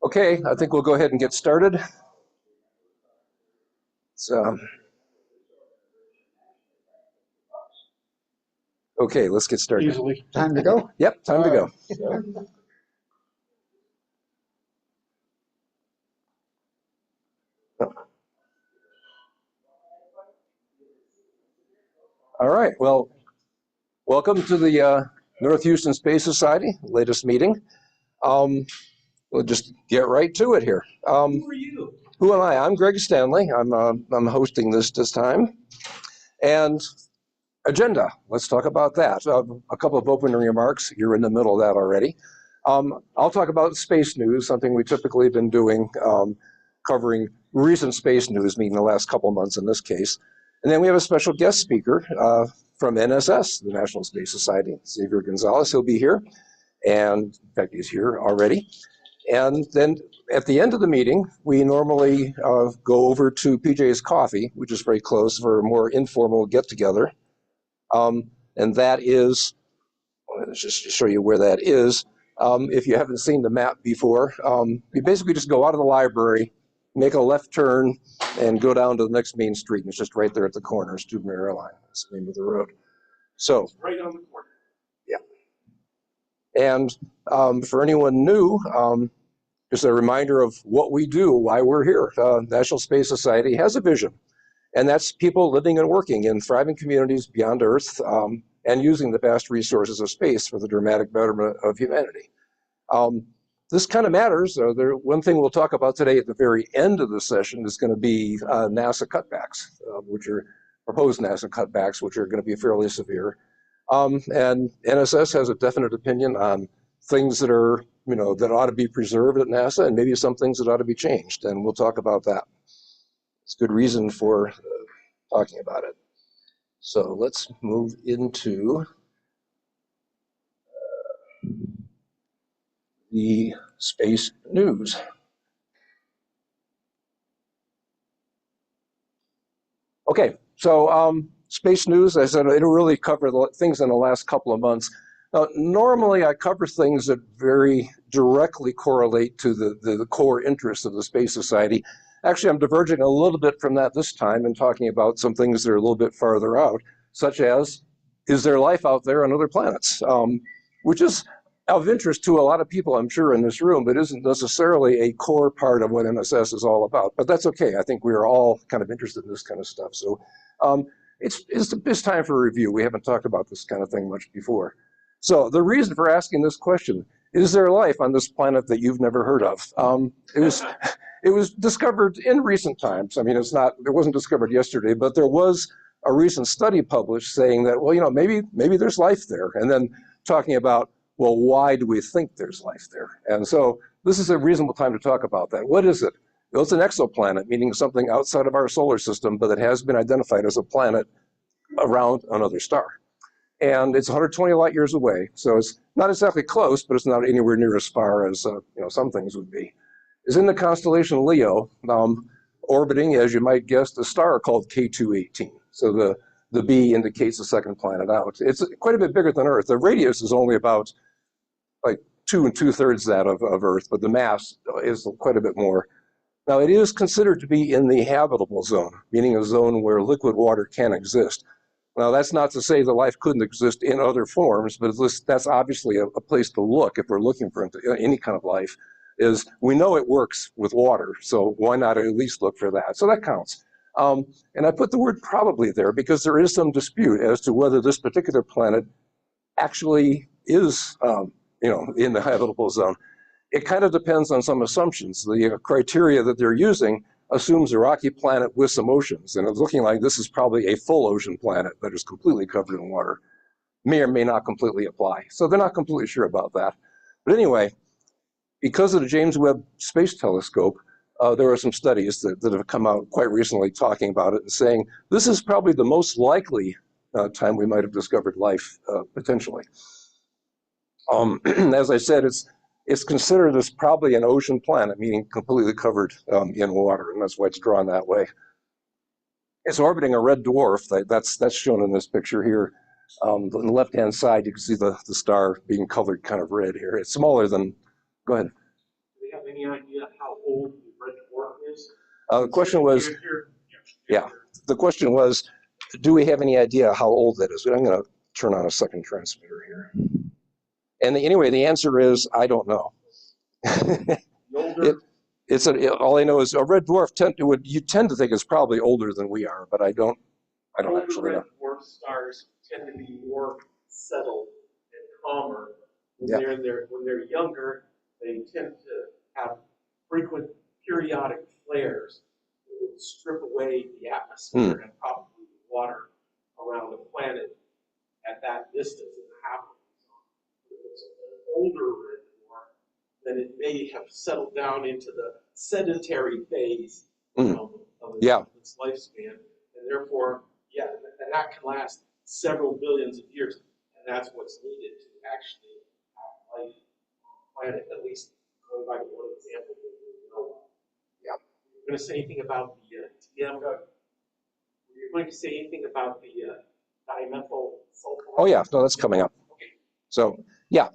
Okay, I think we'll go ahead and get started. Okay, let's get started. Easily. Time to go? Yep, time to go. All right, well, welcome to the North Houston Space Society latest meeting. We'll just get right to it here. Who are you? Who am I? I'm Greg Stanley. I'm hosting this time. And agenda, let's talk about that. A couple of opening remarks. You're in the middle of that already. I'll talk about space news, something we typically have been doing, covering recent space news, meaning the last couple of months in this case. And then we have a special guest speaker from NSS, the National Space Society, Xavier Gonzales. He'll be here. And in fact, he's here already. And then at the end of the meeting, we normally go over to PJ's Coffee, which is very close, for a more informal get-together. And that is, let's just show you where that is. If you haven't seen the map before, you basically just go out of the library, make a left turn, and go down to the next main street. And it's just right there at the corner, Student Airline. That's the name of the road. So Right on the corner. Yeah. And for anyone new, just a reminder of what we do, why we're here. National Space Society has a vision, and that's people living and working in thriving communities beyond Earth and using the vast resources of space for the dramatic betterment of humanity. This kind of matters. One thing we'll talk about today at the very end of the session is going to be NASA cutbacks, which are proposed NASA cutbacks, which are going to be fairly severe. And NSS has a definite opinion on things that are, that ought to be preserved at NASA, and maybe some things that ought to be changed, and we'll talk about that. It's good reason for talking about it. So let's move into the space news. Okay, so space news, I said it'll really cover the things in the last couple of months. Now, normally I cover things that very directly correlate to the core interests of the Space Society. Actually, I'm diverging a little bit from that this time and talking about some things that are a little bit farther out, such as, is there life out there on other planets? Which is of interest to a lot of people, I'm sure, in this room, but isn't necessarily a core part of what NSS is all about. But that's okay. I think we are all kind of interested in this kind of stuff. So it's time for a review. We haven't talked about this kind of thing much before. So the reason for asking this question, is there life on this planet that you've never heard of? It was discovered in recent times. I mean, it wasn't discovered yesterday, but there was a recent study published saying that, well, maybe there's life there. And then talking about, well, why do we think there's life there? And so this is a reasonable time to talk about that. What is it? Well, it's an exoplanet, meaning something outside of our solar system, but it has been identified as a planet around another star. And it's 120 light years away, so it's not exactly close, but it's not anywhere near as far as some things would be. It's in the constellation Leo, orbiting, as you might guess, a star called K218. So the B indicates the second planet out. It's quite a bit bigger than Earth. The radius is only about like 2 2/3 that of Earth, but the mass is quite a bit more. Now, it is considered to be in the habitable zone, meaning a zone where liquid water can exist. Now, that's not to say that life couldn't exist in other forms, but that's obviously a place to look if we're looking for any kind of life, is we know it works with water, so why not at least look for that? So that counts. And I put the word probably there because there is some dispute as to whether this particular planet actually is, in the habitable zone. It kind of depends on some assumptions. The criteria that they're using assumes a rocky planet with some oceans, and it's looking like this is probably a full ocean planet that is completely covered in water. May or may not completely apply. So they're not completely sure about that. But anyway, because of the James Webb Space Telescope, there are some studies that have come out quite recently talking about it and saying this is probably the most likely time we might have discovered life potentially. As I said, it's considered as probably an ocean planet, meaning completely covered in water, and that's why it's drawn that way. It's orbiting a red dwarf. That's shown in this picture here. On the left-hand side, you can see the star being colored kind of red here. It's smaller than, go ahead. Do they have any idea how old the red dwarf is? The question was, yeah, the question was, do we have any idea how old that is? I'm going to turn on a second transmitter here. And anyway, the answer is, I don't know. All I know is a red dwarf you tend to think is probably older than we are, but I don't actually know. Red dwarf stars tend to be more settled and calmer. When they're younger, they tend to have frequent periodic flares that would strip away the atmosphere and probably water around the planet at that distance in the half of the sun. If it's an older red dwarf, then it may have settled down into the sedentary phase of its lifespan, and therefore, and that can last several billions of years, and that's what's needed to actually have life on the planet, at least going by one example that we know of. Yeah. You're going to say anything about the TM? You're going to say anything about the dimethyl sulfide? Oh yeah, no, that's coming up. Okay. So yeah.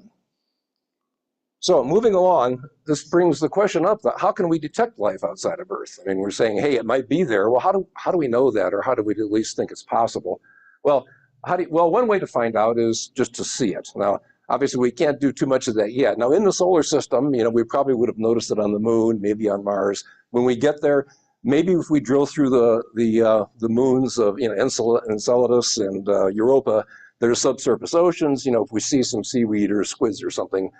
So moving along, this brings the question up that how can we detect life outside of Earth? I mean, we're saying, hey, it might be there. Well, how do we know that, or how do we at least think it's possible? Well, one way to find out is just to see it. Now, obviously, we can't do too much of that yet. Now, in the solar system, we probably would have noticed it on the moon, maybe on Mars. When we get there, maybe if we drill through the moons of Enceladus and Europa, there's subsurface oceans. If we see some seaweed or squids or something,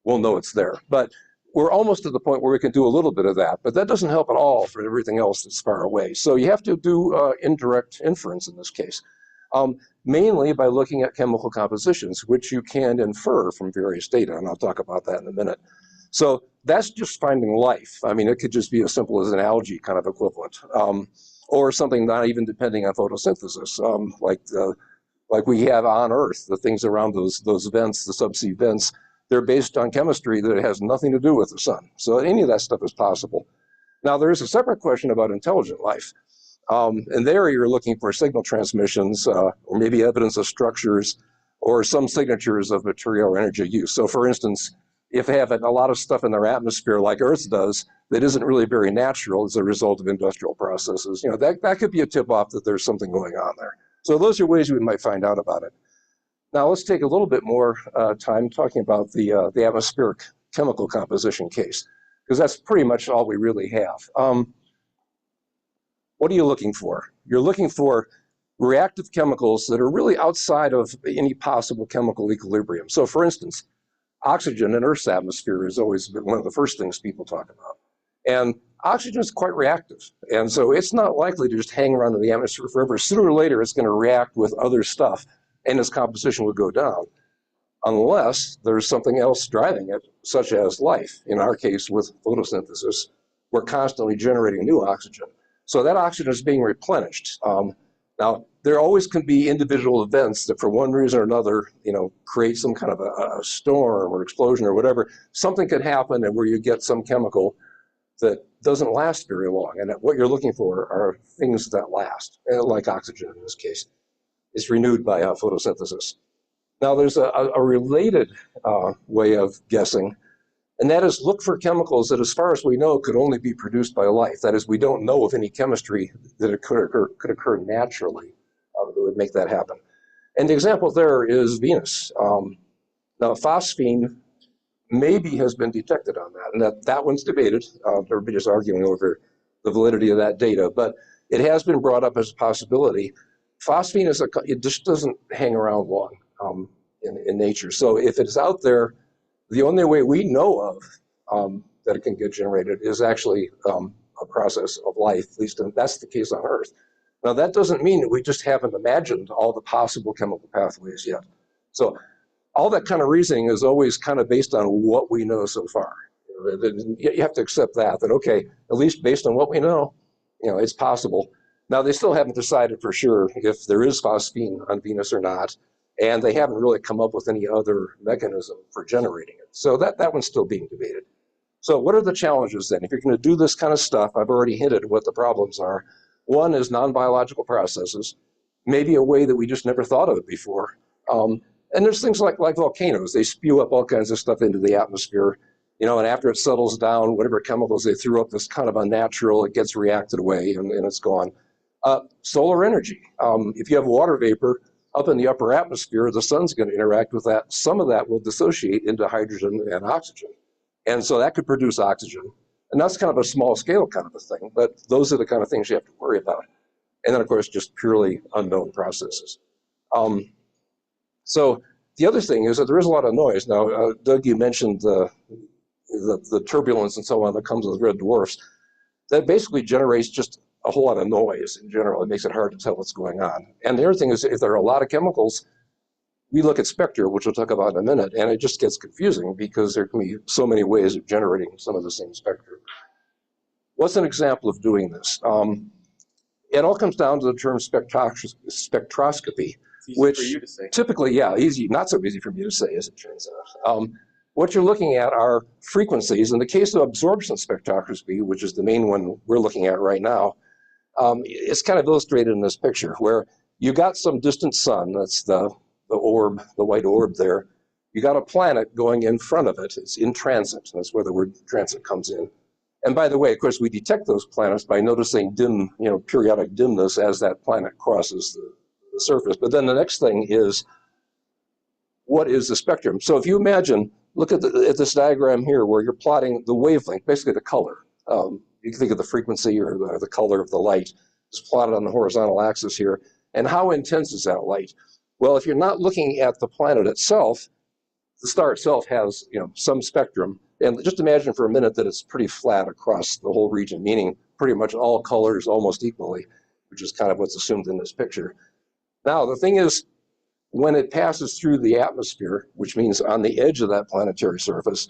we'll know it's there. But we're almost to the point where we can do a little bit of that, but that doesn't help at all for everything else that's far away. So you have to do indirect inference in this case, mainly by looking at chemical compositions, which you can infer from various data, and I'll talk about that in a minute. So that's just finding life. I mean, it could just be as simple as an algae kind of equivalent, or something not even depending on photosynthesis, like we have on Earth, the things around those vents, the subsea vents. They're based on chemistry that has nothing to do with the sun. So any of that stuff is possible. Now, there is a separate question about intelligent life. And there you're looking for signal transmissions, or maybe evidence of structures, or some signatures of material or energy use. So for instance, if they have a lot of stuff in their atmosphere like Earth does, that isn't really very natural as a result of industrial processes, that could be a tip-off that there's something going on there. So those are ways we might find out about it. Now let's take a little bit more time talking about the atmospheric chemical composition case, because that's pretty much all we really have. What are you looking for? You're looking for reactive chemicals that are really outside of any possible chemical equilibrium. So for instance, oxygen in Earth's atmosphere has always been one of the first things people talk about. And oxygen is quite reactive. And so it's not likely to just hang around in the atmosphere forever. Sooner or later, it's going to react with other stuff, and its composition would go down, unless there's something else driving it, such as life. In our case, with photosynthesis, we're constantly generating new oxygen. So that oxygen is being replenished. Now, there always can be individual events that for one reason or another, create some kind of a storm or explosion or whatever. Something could happen and where you get some chemical that doesn't last very long. And what you're looking for are things that last, like oxygen in this case. Is renewed by photosynthesis. Now, there's a related way of guessing, and that is look for chemicals that, as far as we know, could only be produced by life. That is, we don't know of any chemistry that could occur naturally that would make that happen. And the example there is Venus. Now, phosphine maybe has been detected on that, and that one's debated. Everybody's arguing over the validity of that data, but it has been brought up as a possibility. Phosphine it just doesn't hang around long in nature. So if it's out there, the only way we know of that it can get generated is actually a process of life, at least that's the case on Earth. Now that doesn't mean that we just haven't imagined all the possible chemical pathways yet. So all that kind of reasoning is always kind of based on what we know so far. You have to accept that okay, at least based on what we know, it's possible. Now, they still haven't decided for sure if there is phosphine on Venus or not, and they haven't really come up with any other mechanism for generating it. So that one's still being debated. So what are the challenges then? If you're going to do this kind of stuff, I've already hinted what the problems are. One is non-biological processes, maybe a way that we just never thought of it before. And there's things like volcanoes. They spew up all kinds of stuff into the atmosphere, You know, and after it settles down, whatever chemicals they threw up is kind of unnatural, it gets reacted away and it's gone. Solar energy. If you have water vapor up in the upper atmosphere, the sun's going to interact with that. Some of that will dissociate into hydrogen and oxygen. And so that could produce oxygen. And that's kind of a small scale kind of a thing, but those are the kind of things you have to worry about. And then, of course, just purely unknown processes. So the other thing is that there is a lot of noise. Now, Doug, you mentioned the turbulence and so on that comes with red dwarfs. That basically generates just a whole lot of noise in general. It makes it hard to tell what's going on. And the other thing is, if there are a lot of chemicals, we look at spectra, which we'll talk about in a minute, and it just gets confusing because there can be so many ways of generating some of the same spectra. What's an example of doing this? It all comes down to the term spectroscopy, which for you to say. Typically, yeah, easy, not so easy for me to say, as it turns out. What you're looking at are frequencies. In the case of absorption spectroscopy, which is the main one we're looking at right now, it's kind of illustrated in this picture where you got some distant sun, that's the orb, the white orb there. You got a planet going in front of it. It's in transit. That's where the word transit comes in. And by the way, of course, we detect those planets by noticing dim, periodic dimness as that planet crosses the surface. But then the next thing is, what is the spectrum? So if you imagine, look at this diagram here where you're plotting the wavelength, basically the color. You can think of the frequency or the color of the light. It's plotted on the horizontal axis here. And how intense is that light? Well, if you're not looking at the planet itself, the star itself has some spectrum. And just imagine for a minute that it's pretty flat across the whole region, meaning pretty much all colors almost equally, which is kind of what's assumed in this picture. Now, the thing is, when it passes through the atmosphere, which means on the edge of that planetary surface,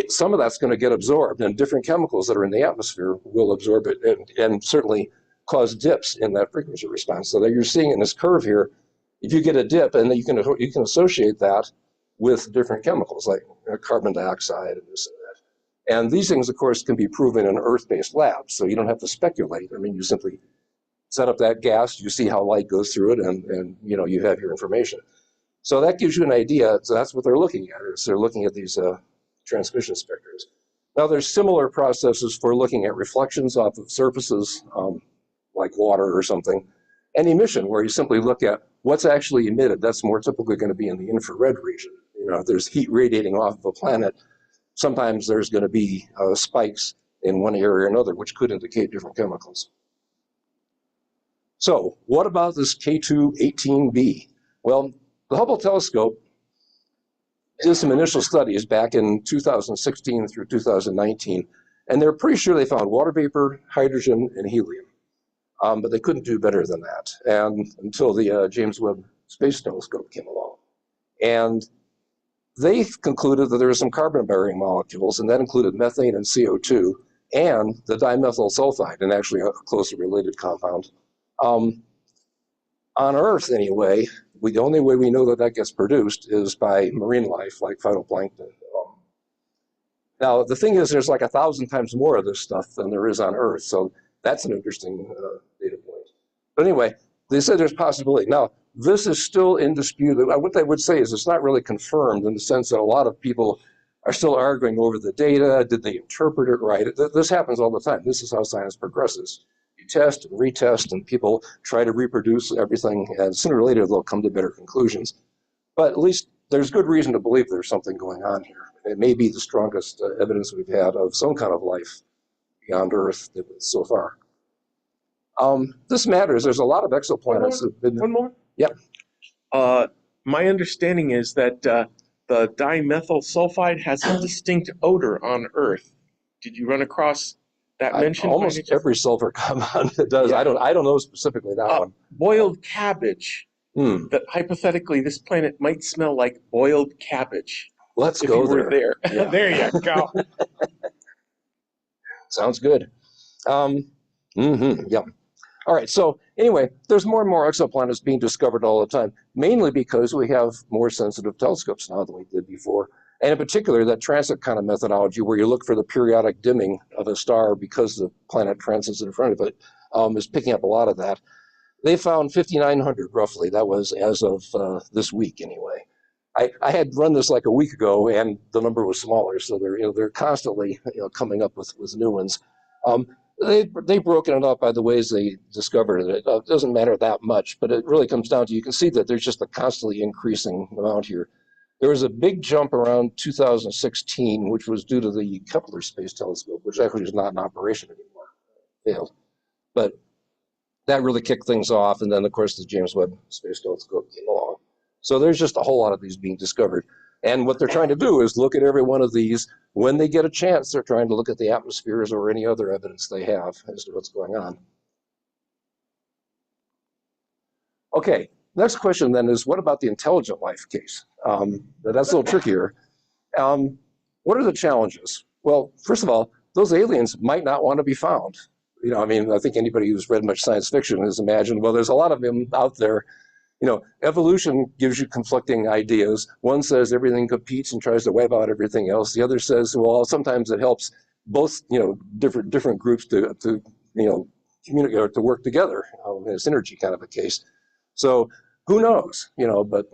some of that's going to get absorbed, and different chemicals that are in the atmosphere will absorb it and certainly cause dips in that frequency response. So that you're seeing in this curve here, if you get a dip, and then you can associate that with different chemicals like carbon dioxide and this and that. And these things, of course, can be proven in Earth-based labs, so you don't have to speculate. I mean, you simply set up that gas, you see how light goes through it, and you have your information. So that gives you an idea. So that's what they're looking at. Is they're looking at these transmission specters. Now, there's similar processes for looking at reflections off of surfaces, like water or something, and emission, where you simply look at what's actually emitted. That's more typically going to be in the infrared region. If there's heat radiating off of a planet, sometimes there's going to be spikes in one area or another, which could indicate different chemicals. So what about this K2-18b? Well, the Hubble telescope did some initial studies back in 2016 through 2019, and they're pretty sure they found water vapor, hydrogen, and helium. But they couldn't do better than that, and until the James Webb Space Telescope came along. And they concluded that there were some carbon-bearing molecules, and that included methane and CO2, and the dimethyl sulfide, and actually a closely related compound. On Earth, anyway, the only way we know that gets produced is by marine life, like phytoplankton. Now, the thing is, there's like 1,000 times more of this stuff than there is on Earth, so that's an interesting data point. But anyway, they said there's possibility. Now, this is still in dispute. What they would say is it's not really confirmed in the sense that a lot of people are still arguing over the data. Did they interpret it right? This happens all the time. This is how science progresses. You test and retest, and people try to reproduce everything, and sooner or later they'll come to better conclusions. But at least there's good reason to believe there's something going on here. It may be the strongest evidence we've had of some kind of life beyond Earth so far. This matters. There's a lot of exoplanets. One more? Yep. My understanding is that the dimethyl sulfide has a distinct odor on Earth. Did you run across that mention? Almost every sulfur compound does. Yeah. I don't know specifically that one. Boiled cabbage. That hypothetically this planet might smell like boiled cabbage. Let's go there. Yeah. There you go. Sounds good. Yeah. All right, so anyway, there's more and more exoplanets being discovered all the time, mainly because we have more sensitive telescopes now than we did before. And in particular, that transit kind of methodology where you look for the periodic dimming of a star because the planet transits in front of it is picking up a lot of that. They found 5,900 roughly. That was as of this week anyway. I had run this like a week ago, and the number was smaller. So they're constantly coming up with new ones. They've broken it up by the ways they discovered it. It doesn't matter that much, but it really comes down to, you can see that there's just a constantly increasing amount here. There was a big jump around 2016, which was due to the Kepler Space Telescope, which actually is not in operation anymore. Failed. But that really kicked things off, and then, of course, the James Webb Space Telescope came along. So there's just a whole lot of these being discovered. And what they're trying to do is look at every one of these. When they get a chance, they're trying to look at the atmospheres or any other evidence they have as to what's going on. Okay, next question then is, what about the intelligent life case? That's a little trickier. What are the challenges? Well, first of all, those aliens might not want to be found. I mean, I think anybody who's read much science fiction has imagined, well, there's a lot of them out there. Evolution gives you conflicting ideas. One says everything competes and tries to wipe out everything else. The other says, well, sometimes it helps both, different groups to communicate or to work together in a synergy kind of a case. So who knows, but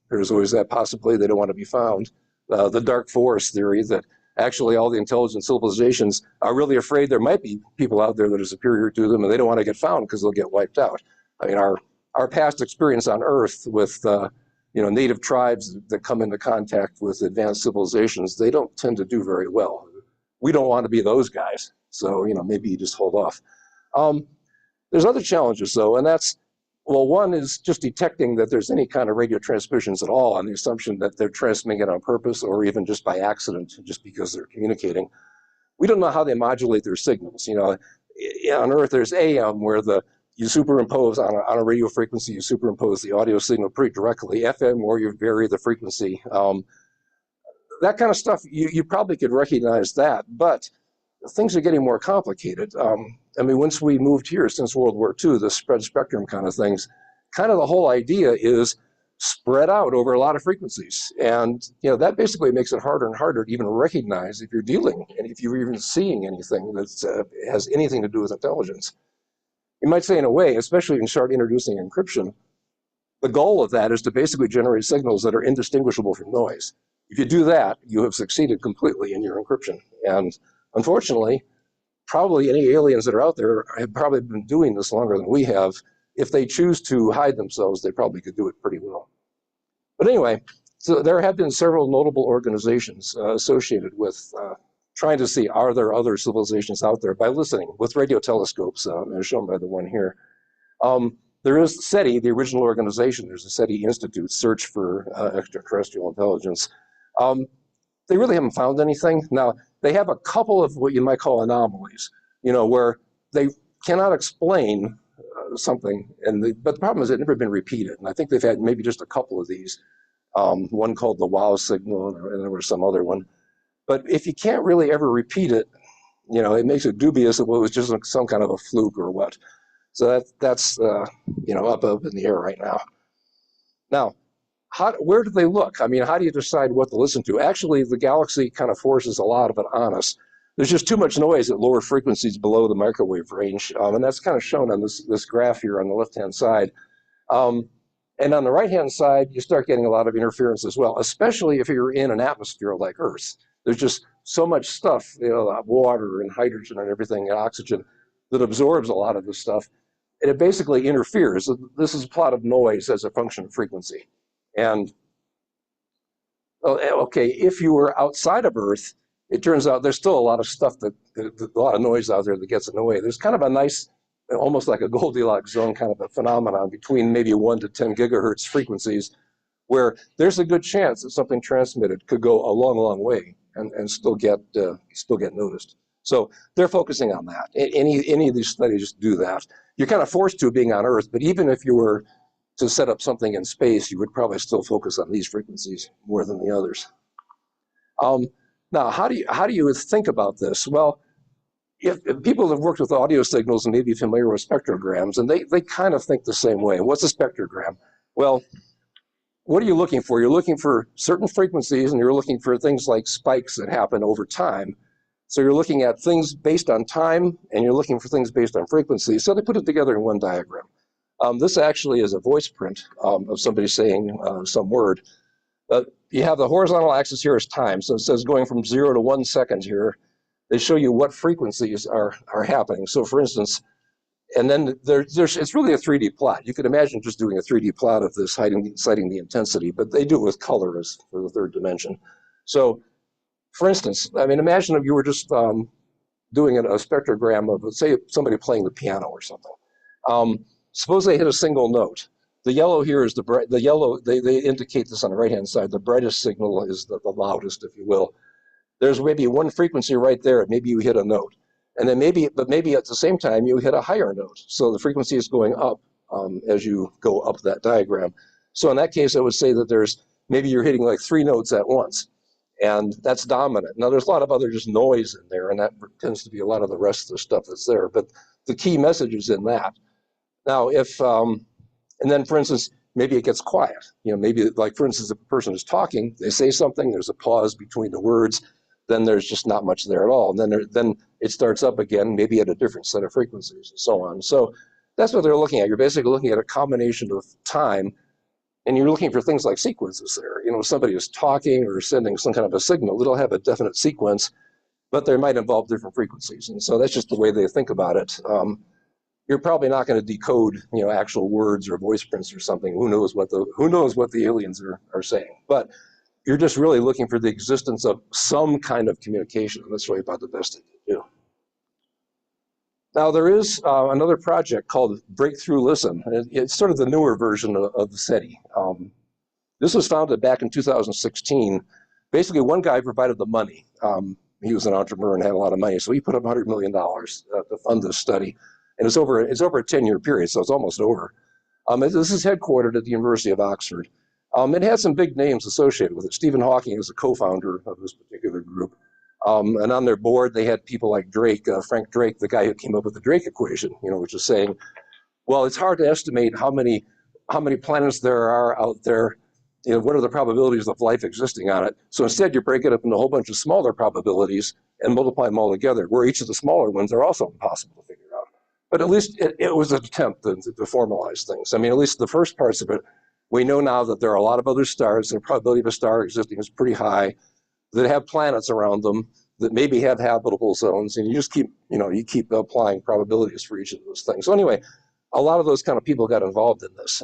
there's always that possibility they don't want to be found. The dark forest theory that actually all the intelligent civilizations are really afraid there might be people out there that are superior to them, and they don't want to get found because they'll get wiped out. I mean, our past experience on Earth with native tribes that come into contact with advanced civilizations, they don't tend to do very well. We don't want to be those guys, so maybe you just hold off. There's other challenges though, and that's, well, one is just detecting that there's any kind of radio transmissions at all, on the assumption that they're transmitting it on purpose or even just by accident, just because they're communicating. We don't know how they modulate their signals. On Earth, there's AM, where you superimpose on a radio frequency, you superimpose the audio signal pretty directly. FM, where you vary the frequency. That kind of stuff, you probably could recognize that, but things are getting more complicated. I mean, once we moved here since World War II, the spread spectrum kind of things, kind of the whole idea is spread out over a lot of frequencies. And that basically makes it harder and harder to even recognize if you're dealing, and if you're even seeing anything that has anything to do with intelligence. You might say, in a way, especially when you start introducing encryption, the goal of that is to basically generate signals that are indistinguishable from noise. If you do that, you have succeeded completely in your encryption. And unfortunately, probably any aliens that are out there have probably been doing this longer than we have. If they choose to hide themselves, they probably could do it pretty well. But anyway, so there have been several notable organizations associated with trying to see, are there other civilizations out there by listening with radio telescopes, as shown by the one here. There is SETI, the original organization. There's a SETI Institute, Search for Extraterrestrial Intelligence. They really haven't found anything. Now, they have a couple of what you might call anomalies, where they cannot explain something, but the problem is it's never been repeated. And I think they've had maybe just a couple of these, one called the wow signal, and there was some other one. But if you can't really ever repeat it, it makes it dubious that it was just some kind of a fluke or what. So that's up in the air right now. Now, where do they look? I mean, how do you decide what to listen to? Actually, the galaxy kind of forces a lot of it on us. There's just too much noise at lower frequencies below the microwave range, and that's kind of shown on this graph here on the left-hand side. And on the right-hand side, you start getting a lot of interference as well, especially if you're in an atmosphere like Earth. There's just so much stuff, water and hydrogen and everything, and oxygen, that absorbs a lot of this stuff. And it basically interferes. This is a plot of noise as a function of frequency. And, okay, if you were outside of Earth, it turns out there's still a lot of stuff a lot of noise out there that gets in the way. There's kind of a nice, almost like a Goldilocks zone kind of a phenomenon between maybe 1 to 10 gigahertz frequencies, where there's a good chance that something transmitted could go a long, long way and still get noticed. So they're focusing on that. Any of these studies do that. You're kind of forced to being on Earth, but even if you were to set up something in space, you would probably still focus on these frequencies more than the others. Now, how do you think about this? Well, if people have worked with audio signals and may be familiar with spectrograms, and they kind of think the same way. What's a spectrogram? Well, what are you looking for? You're looking for certain frequencies, and you're looking for things like spikes that happen over time. So you're looking at things based on time, and you're looking for things based on frequency. So they put it together in one diagram. This actually is a voice print of somebody saying some word. You have the horizontal axis here is time. So it says going from 0 to 1 second here. They show you what frequencies are happening. So for instance, and then it's really a 3D plot. You could imagine just doing a 3D plot of this, citing the intensity, but they do it with color as for the third dimension. So for instance, I mean, imagine if you were just doing a spectrogram of, say, somebody playing the piano or something. Suppose they hit a single note. The yellow here is the yellow, they indicate this on the right-hand side. The brightest signal is the loudest, if you will. There's maybe one frequency right there. Maybe you hit a note. And then maybe at the same time, you hit a higher note. So the frequency is going up as you go up that diagram. So in that case, I would say that maybe you're hitting like 3 notes at once. And that's dominant. Now, there's a lot of other just noise in there, and that tends to be a lot of the rest of the stuff that's there. But the key message is in that. Now, and then, for instance, maybe it gets quiet. Maybe, like, for instance, if a person is talking, they say something, there's a pause between the words, then there's just not much there at all. And then it starts up again, maybe at a different set of frequencies and so on. So that's what they're looking at. You're basically looking at a combination of time, and you're looking for things like sequences there. If somebody is talking or sending some kind of a signal, it'll have a definite sequence, but they might involve different frequencies. And so that's just the way they think about it. You're probably not going to decode, actual words or voice prints or something. Who knows what the aliens are saying? But you're just really looking for the existence of some kind of communication. And that's really about the best they can do. Now, there is another project called Breakthrough Listen. It's sort of the newer version of the SETI. This was founded back in 2016. Basically, one guy provided the money. He was an entrepreneur and had a lot of money, so he put up $100 million to fund this study. And it's over a 10-year period, so it's almost over. This is headquartered at the University of Oxford. It had some big names associated with it. Stephen Hawking is a co-founder of this particular group. And on their board, they had people like Drake, Frank Drake, the guy who came up with the Drake equation, which is saying, well, it's hard to estimate how many planets there are out there. What are the probabilities of life existing on it? So instead, you break it up into a whole bunch of smaller probabilities and multiply them all together, where each of the smaller ones are also impossible to figure out. But at least it was an attempt to formalize things. I mean, at least the first parts of it, we know now that there are a lot of other stars, and the probability of a star existing is pretty high, that have planets around them, that maybe have habitable zones, and you just keep applying probabilities for each of those things. So anyway, a lot of those kind of people got involved in this.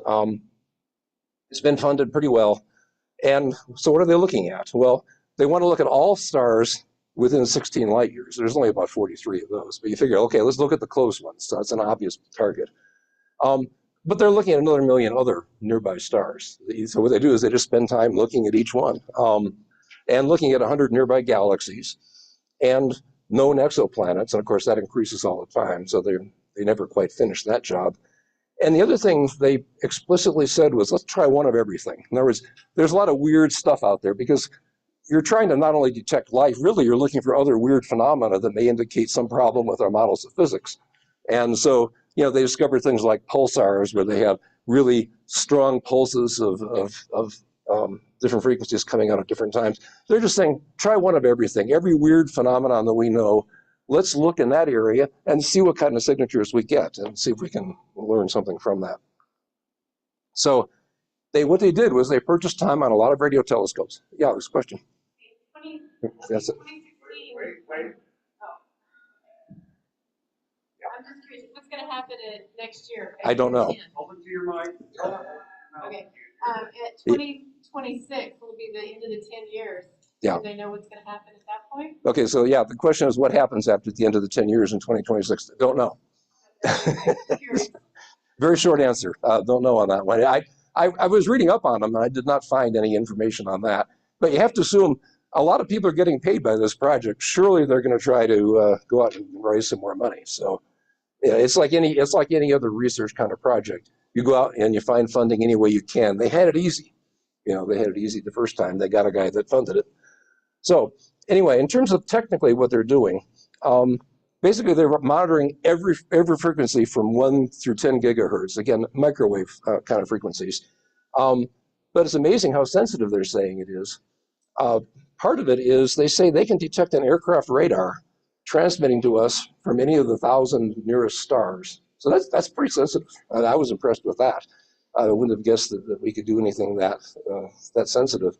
It's been funded pretty well. And so what are they looking at? Well, they want to look at all stars within 16 light years. There's only about 43 of those, but you figure, okay, let's look at the close ones. So it's an obvious target. But they're looking at another million other nearby stars. So what they do is they just spend time looking at each one and looking at 100 nearby galaxies and known exoplanets. And of course, that increases all the time. So they never quite finish that job. And the other thing they explicitly said was, let's try one of everything. In other words, there's a lot of weird stuff out there because you're trying to not only detect life, really you're looking for other weird phenomena that may indicate some problem with our models of physics. And so, they discovered things like pulsars where they have really strong pulses of different frequencies coming out at different times. They're just saying, try one of everything. Every weird phenomenon that we know, let's look in that area and see what kind of signatures we get and see if we can learn something from that. So what they did was they purchased time on a lot of radio telescopes. Yeah, this question. That's it. Wait. I'm just curious, what's going to happen next year? I don't know. Hold it to your mic. Okay. At 2026 will be the end of the 10 years. Yeah. Do they know what's going to happen at that point? Okay, so yeah, the question is what happens after the end of the 10 years in 2026? Don't know. Very short answer. Don't know on that one. I was reading up on them and I did not find any information on that. But you have to assume a lot of people are getting paid by this project. Surely they're going to try to go out and raise some more money. So yeah, it's like any other research kind of project. You go out and you find funding any way you can. They had it easy. They had it easy the first time. They got a guy that funded it. So anyway, in terms of technically what they're doing, basically they're monitoring every frequency from 1 through 10 gigahertz. Again, microwave kind of frequencies. But it's amazing how sensitive they're saying it is. Part of it is they say they can detect an aircraft radar transmitting to us from any of the 1,000 nearest stars. So that's pretty sensitive. I was impressed with that. I wouldn't have guessed that we could do anything that sensitive.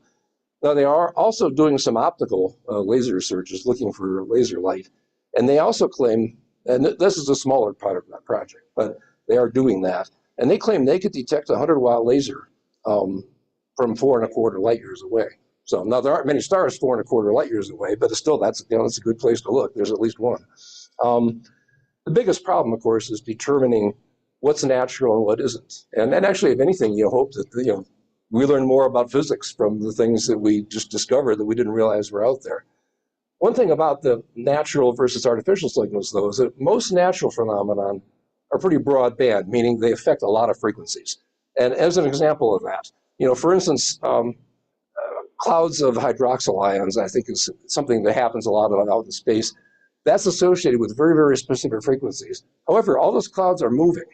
Now, they are also doing some optical laser searches looking for laser light. And they also claim, and this is a smaller part of that project, but they are doing that. And they claim they could detect a 100-watt laser from 4.25 light years away. So now there aren't many stars 4.25 light years away, but it's still, that's a good place to look. There's at least one. The biggest problem, of course, is determining what's natural and what isn't. And actually, if anything, you hope that we learn more about physics from the things that we just discovered that we didn't realize were out there. One thing about the natural versus artificial signals, though, is that most natural phenomenon are pretty broadband, meaning they affect a lot of frequencies. And as an example of that, for instance, clouds of hydroxyl ions, I think, is something that happens a lot out in space. That's associated with very, very specific frequencies. However, all those clouds are moving.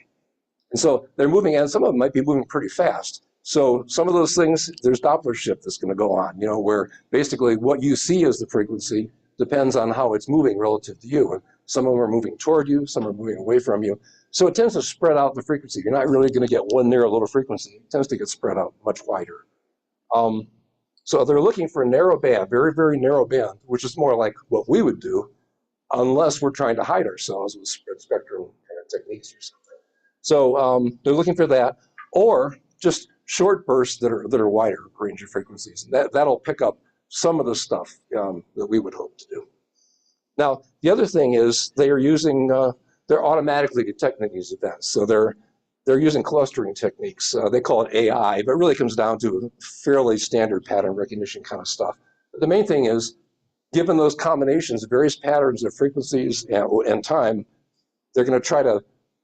And so they're moving, and some of them might be moving pretty fast. So some of those things, there's Doppler shift that's going to go on, where basically what you see as the frequency depends on how it's moving relative to you. And some of them are moving toward you, some are moving away from you. So it tends to spread out the frequency. You're not really going to get one narrow little frequency. It tends to get spread out much wider. So they're looking for a narrow band, very, very narrow band, which is more like what we would do unless we're trying to hide ourselves with spread spectrum kind of techniques or something. So they're looking for that, or just short bursts that are wider range of frequencies. That'll pick up some of the stuff that we would hope to do. Now, the other thing is they are using, they're automatically detecting these events. So they're using clustering techniques. They call it AI, but it really comes down to fairly standard pattern recognition kind of stuff. But the main thing is, given those combinations of various patterns of frequencies and time, they're going to try to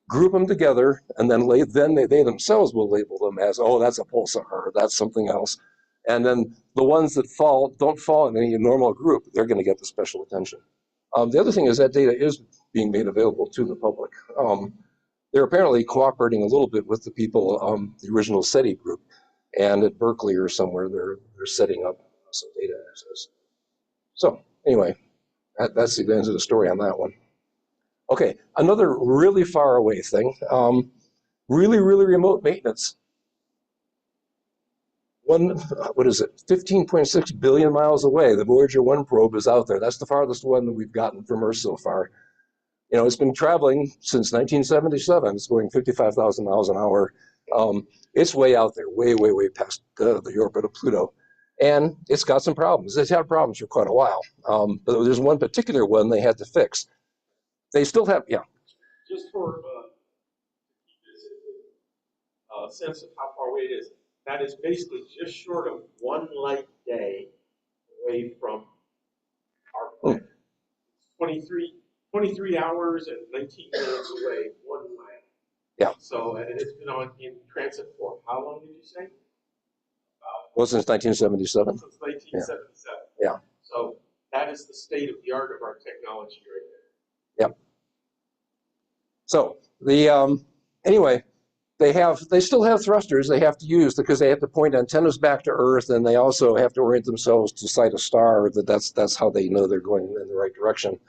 group them together, and then they themselves will label them as, oh, that's a pulsar, or that's something else. And then the ones that don't fall in any normal group, they're going to get the special attention. The other thing is that data is being made available to the public. They're apparently cooperating a little bit with the people, the original SETI group, and at Berkeley or somewhere, they're setting up some data access. So anyway, that's the end of the story on that one. Okay, another really far away thing, really, really remote maintenance. 15.6 billion miles away, the Voyager 1 probe is out there. That's the farthest one that we've gotten from Earth so far. It's been traveling since 1977. It's going 55,000 miles an hour. It's way out there, way, way, way past the orbit of Pluto. And it's got some problems. It's had problems for quite a while. But there's one particular one they had to fix. They still have, yeah. Just for a sense of how far away it is, that is basically just short of one light day away from our planet. It's 23 hours and 19 minutes away, one light. Yeah. So, and it's been in transit for how long did you say? Well, since 1977. Since 1977. Yeah. So that is the state of the art of our technology right there. Yep. So anyway, they still have thrusters they have to use because they have to point antennas back to Earth, and they also have to orient themselves to sight a star. That's how they know they're going in the right direction.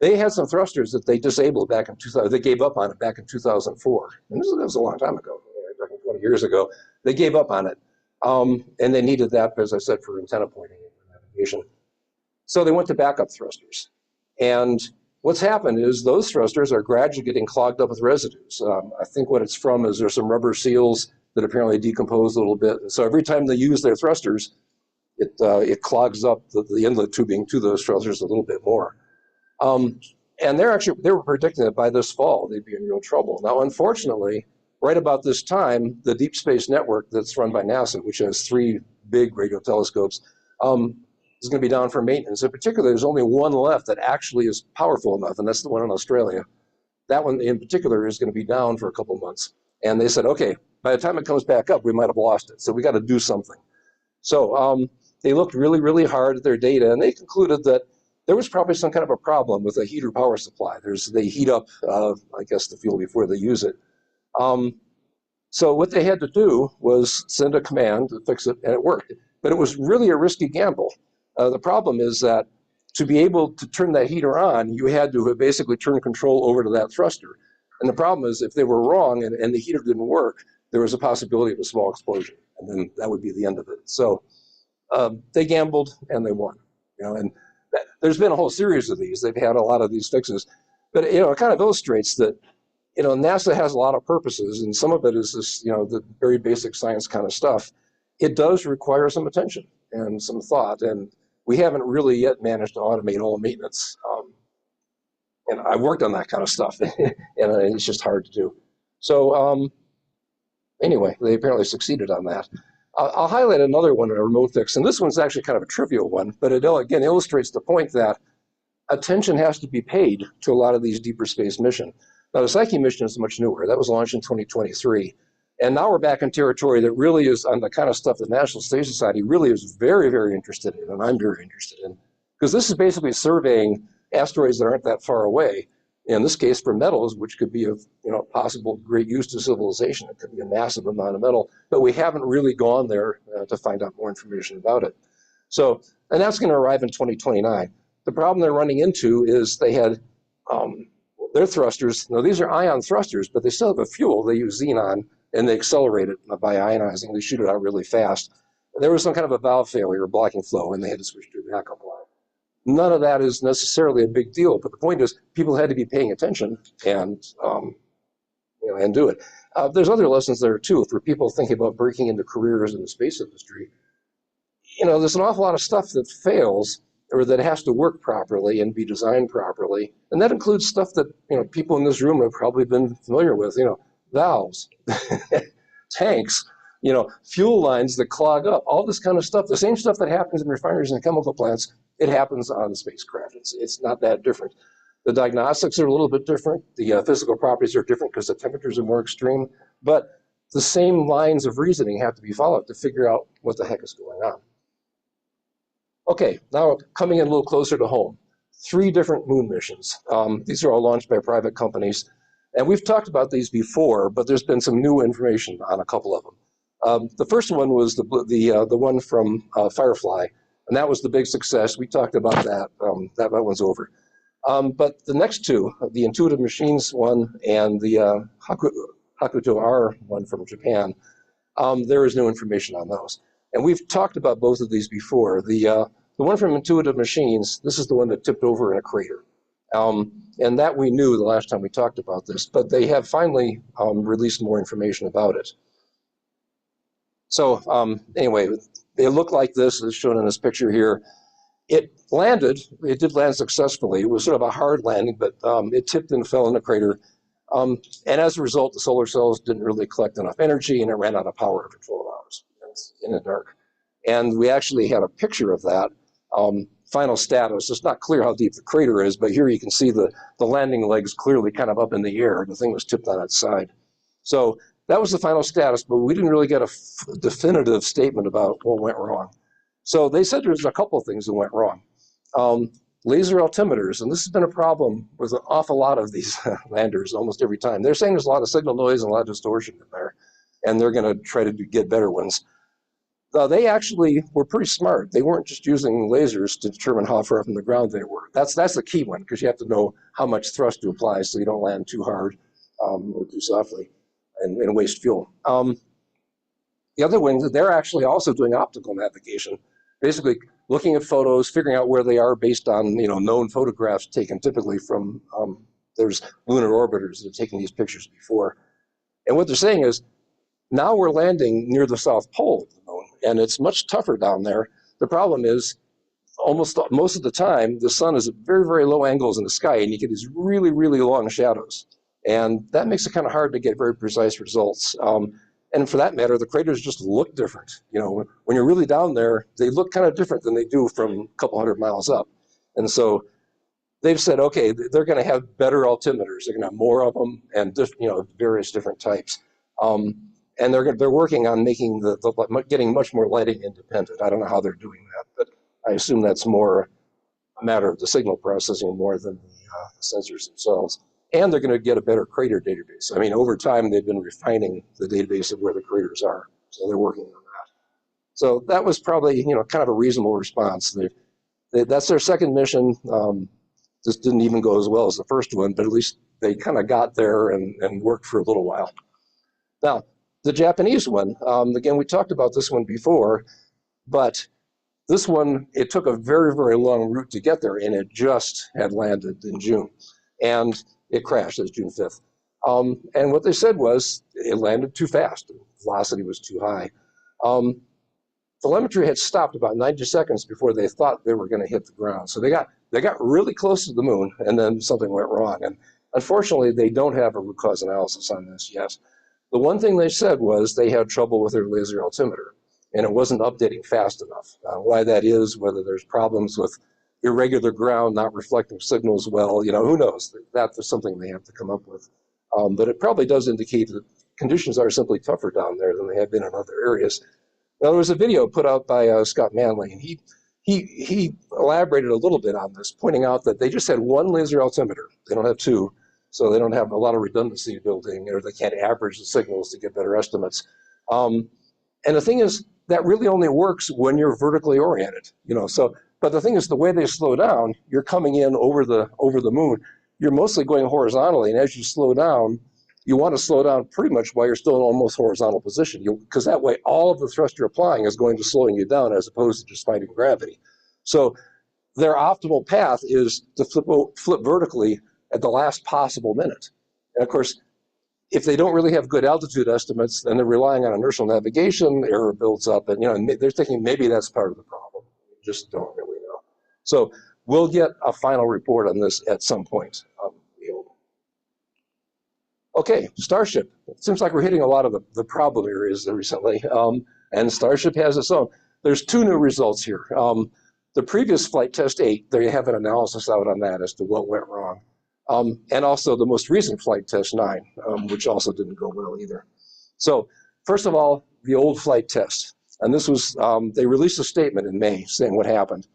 They had some thrusters that they disabled back in 2000. They gave up on it back in 2004, and this was a long time ago, back in 20 years ago. They gave up on it, and they needed that, as I said, for antenna pointing and navigation. So they went to backup thrusters, and what's happened is those thrusters are gradually getting clogged up with residues. I think what it's from is there's some rubber seals that apparently decompose a little bit. And so every time they use their thrusters, it clogs up the inlet tubing to those thrusters a little bit more. And they were predicting that by this fall they'd be in real trouble. Now, unfortunately, right about this time, the Deep Space Network that's run by NASA, which has 3 big radio telescopes, is going to be down for maintenance. In particular, there's only one left that actually is powerful enough, and that's the one in Australia. That one in particular is going to be down for a couple of months. And they said, okay, by the time it comes back up, we might have lost it. So we got to do something. So they looked really, really hard at their data, and they concluded that there was probably some kind of a problem with a heater power supply. They heat up, I guess, the fuel before they use it. So what they had to do was send a command to fix it, and it worked. But it was really a risky gamble. The problem is that to be able to turn that heater on, you had to have basically turned control over to that thruster. And the problem is if they were wrong and the heater didn't work, there was a possibility of a small explosion, and then that would be the end of it. So they gambled and they won. And there's been a whole series of these. They've had a lot of these fixes, but it kind of illustrates that NASA has a lot of purposes, and some of it is this the very basic science kind of stuff. It does require some attention and some thought, and we haven't really yet managed to automate all maintenance. And I worked on that kind of stuff, and it's just hard to do. So anyway, they apparently succeeded on that. I'll highlight another one, a remote fix, and this one's actually kind of a trivial one, but it again illustrates the point that attention has to be paid to a lot of these deeper space missions. Now, the Psyche mission is much newer. That was launched in 2023. And now we're back in territory that really is on the kind of stuff the National Space Society really is very, very interested in, and I'm very interested in. Because this is basically surveying asteroids that aren't that far away. In this case, for metals, which could be of possible great use to civilization. It could be a massive amount of metal, but we haven't really gone there to find out more information about it. So, and that's going to arrive in 2029. The problem they're running into is they had their thrusters. Now, these are ion thrusters, but they still have a fuel. They use xenon, and they accelerate it by ionizing. They shoot it out really fast. There was some kind of a valve failure blocking flow, and they had to switch to a backup line. None of that is necessarily a big deal, but the point is people had to be paying attention and and do it. There's other lessons there too for people thinking about breaking into careers in the space industry. There's an awful lot of stuff that fails or that has to work properly and be designed properly, and that includes stuff that people in this room have probably been familiar with. Valves, tanks, fuel lines that clog up, all this kind of stuff. The same stuff that happens in refineries and chemical plants, it happens on the spacecraft. It's not that different. The diagnostics are a little bit different. The physical properties are different because the temperatures are more extreme. But the same lines of reasoning have to be followed to figure out what the heck is going on. Okay, now coming in a little closer to home. 3 different moon missions. These are all launched by private companies. And we've talked about these before, but there's been some new information on a couple of them. The first one was the one from Firefly, and that was the big success. We talked about that. That one's over. But the next 2, the Intuitive Machines one and the Hakuto R one from Japan, there is no information on those. And we've talked about both of these before. The one from Intuitive Machines, this is the one that tipped over in a crater. And that we knew the last time we talked about this, but they have finally released more information about it. So anyway, they look like this, as shown in this picture here. It did land successfully. It was sort of a hard landing, but it tipped and fell in a crater. And as a result, the solar cells didn't really collect enough energy, and it ran out of power after 12 hours in the dark. And we actually had a picture of that. Final status. It's not clear how deep the crater is, but here you can see the landing legs clearly kind of up in the air. The thing was tipped on its side. So that was the final status, but we didn't really get a definitive statement about what went wrong. So they said there's a couple of things that went wrong. Laser altimeters, and this has been a problem with an awful lot of these landers almost every time. They're saying there's a lot of signal noise and a lot of distortion in there, and they're going to try to get better ones. They actually were pretty smart. They weren't just using lasers to determine how far from the ground they were. That's the key one, because you have to know how much thrust to apply so you don't land too hard or too softly and waste fuel. The other one, they're actually also doing optical navigation, basically looking at photos, figuring out where they are based on known photographs taken typically from, there's lunar orbiters that have taken these pictures before. And what they're saying is, now we're landing near the South Pole of the moon, and it's much tougher down there. The problem is, most of the time, the sun is at very, very low angles in the sky, and you get these really, really long shadows. And that makes it kind of hard to get very precise results. And for that matter, the craters just look different. When you're really down there, they look kind of different than they do from a couple hundred miles up. And so they've said, okay, they're going to have better altimeters. They're going to have more of them and various different types. And they're working on making getting much more lighting independent. I don't know how they're doing that, but I assume that's more a matter of the signal processing more than the sensors themselves. And they're going to get a better crater database. I mean, over time, they've been refining the database of where the craters are. So they're working on that. So that was probably, kind of a reasonable response. That's their second mission. This didn't even go as well as the first one, but at least they kind of got there and worked for a little while. Now, the Japanese one, again, we talked about this one before, but This one, it took a very, very long route to get there, and it just had landed in June. And it crashed. It was June 5th. And what they said was it landed too fast. The velocity was too high. Telemetry had stopped about 90 seconds before they thought they were going to hit the ground. So they got really close to the moon, and then something went wrong. And unfortunately, they don't have a root cause analysis on this yet. The one thing they said was they had trouble with their laser altimeter, and it wasn't updating fast enough. Why that is, whether there's problems with irregular ground not reflecting signals well, who knows? That's something they have to come up with. But it probably does indicate that conditions are simply tougher down there than they have been in other areas. Now, there was a video put out by Scott Manley, and he elaborated a little bit on this, pointing out that they just had one laser altimeter. They don't have two, so they don't have a lot of redundancy building, or they can't average the signals to get better estimates. And the thing is, that really only works when you're vertically oriented, but the thing is, the way they slow down, you're coming in over the moon. You're mostly going horizontally, and as you slow down, you want to slow down pretty much while you're still in almost horizontal position, because that way all of the thrust you're applying is going to slowing you down as opposed to just fighting gravity. So their optimal path is to flip vertically at the last possible minute. And of course, if they don't really have good altitude estimates, then they're relying on inertial navigation, error builds up, and they're thinking maybe that's part of the problem. We just don't really know. So we'll get a final report on this at some point. Okay, Starship. It seems like we're hitting a lot of the problem areas recently, and Starship has its own. There's two new results here. The previous flight test 8, they have an analysis out on that as to what went wrong. And also the most recent flight test 9, which also didn't go well either. So first of all, the old flight test. And this was, they released a statement in May saying what happened.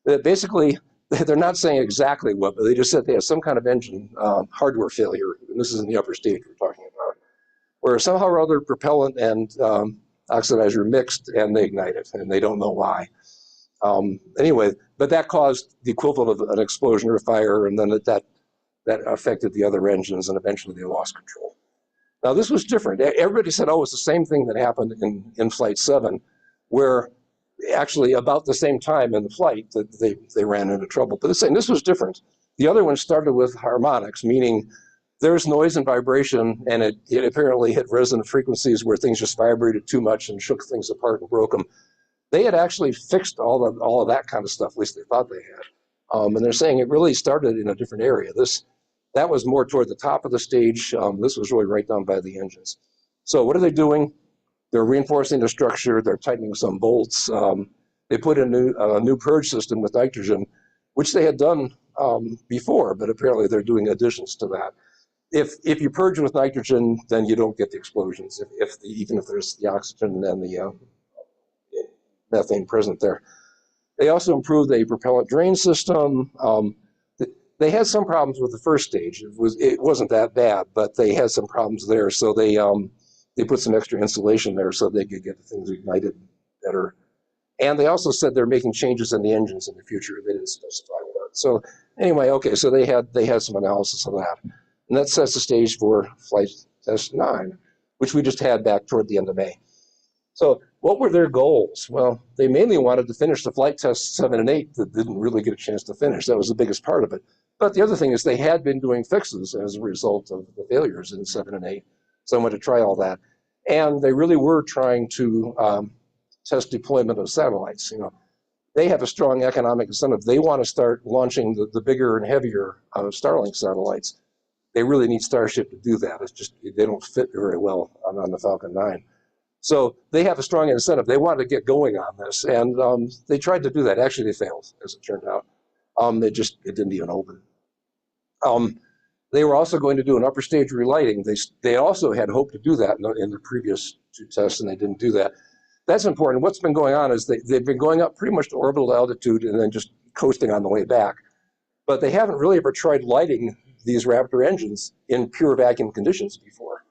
That basically, they're not saying exactly what, but they just said they had some kind of engine hardware failure. And this is in the upper stage we're talking about, where somehow or other propellant and oxidizer mixed and they ignited, and they don't know why. Anyway, but that caused the equivalent of an explosion or a fire, and then that affected the other engines, and eventually they lost control. Now, this was different. Everybody said, oh, it's the same thing that happened in Flight 7, where actually about the same time in the flight that they ran into trouble. But they're saying this was different. The other one started with harmonics, meaning there's noise and vibration, and it apparently hit resonant frequencies where things just vibrated too much and shook things apart and broke them. They had actually fixed all of that kind of stuff, at least they thought they had. And they're saying it really started in a different area. That was more toward the top of the stage. This was really right down by the engines. So what are they doing? They're reinforcing the structure. They're tightening some bolts. They put in a new purge system with nitrogen, which they had done before, but apparently they're doing additions to that. If you purge with nitrogen, then you don't get the explosions, even if there's the oxygen and the methane present there. They also improved the propellant drain system. They had some problems with the first stage. It wasn't that bad, but they had some problems there. So they put some extra insulation there so they could get the things ignited better. And they also said they're making changes in the engines in the future. They didn't specify what. So anyway, okay, so they had some analysis of that. And that sets the stage for Flight Test 9, which we just had back toward the end of May. So what were their goals? Well, they mainly wanted to finish the flight tests 7 and 8 that didn't really get a chance to finish. That was the biggest part of it. But the other thing is they had been doing fixes as a result of the failures in 7 and 8. So I wanted to try all that. And they really were trying to test deployment of satellites. They have a strong economic incentive. They want to start launching the bigger and heavier Starlink satellites. They really need Starship to do that. It's just they don't fit very well on the Falcon 9. So they have a strong incentive. They wanted to get going on this, and they tried to do that. Actually, they failed, as it turned out. It didn't even open. They were also going to do an upper stage relighting. They also had hoped to do that in the previous 2 tests, and they didn't do that. That's important. What's been going on is they've been going up pretty much to orbital altitude and then just coasting on the way back. But they haven't really ever tried lighting these Raptor engines in pure vacuum conditions before.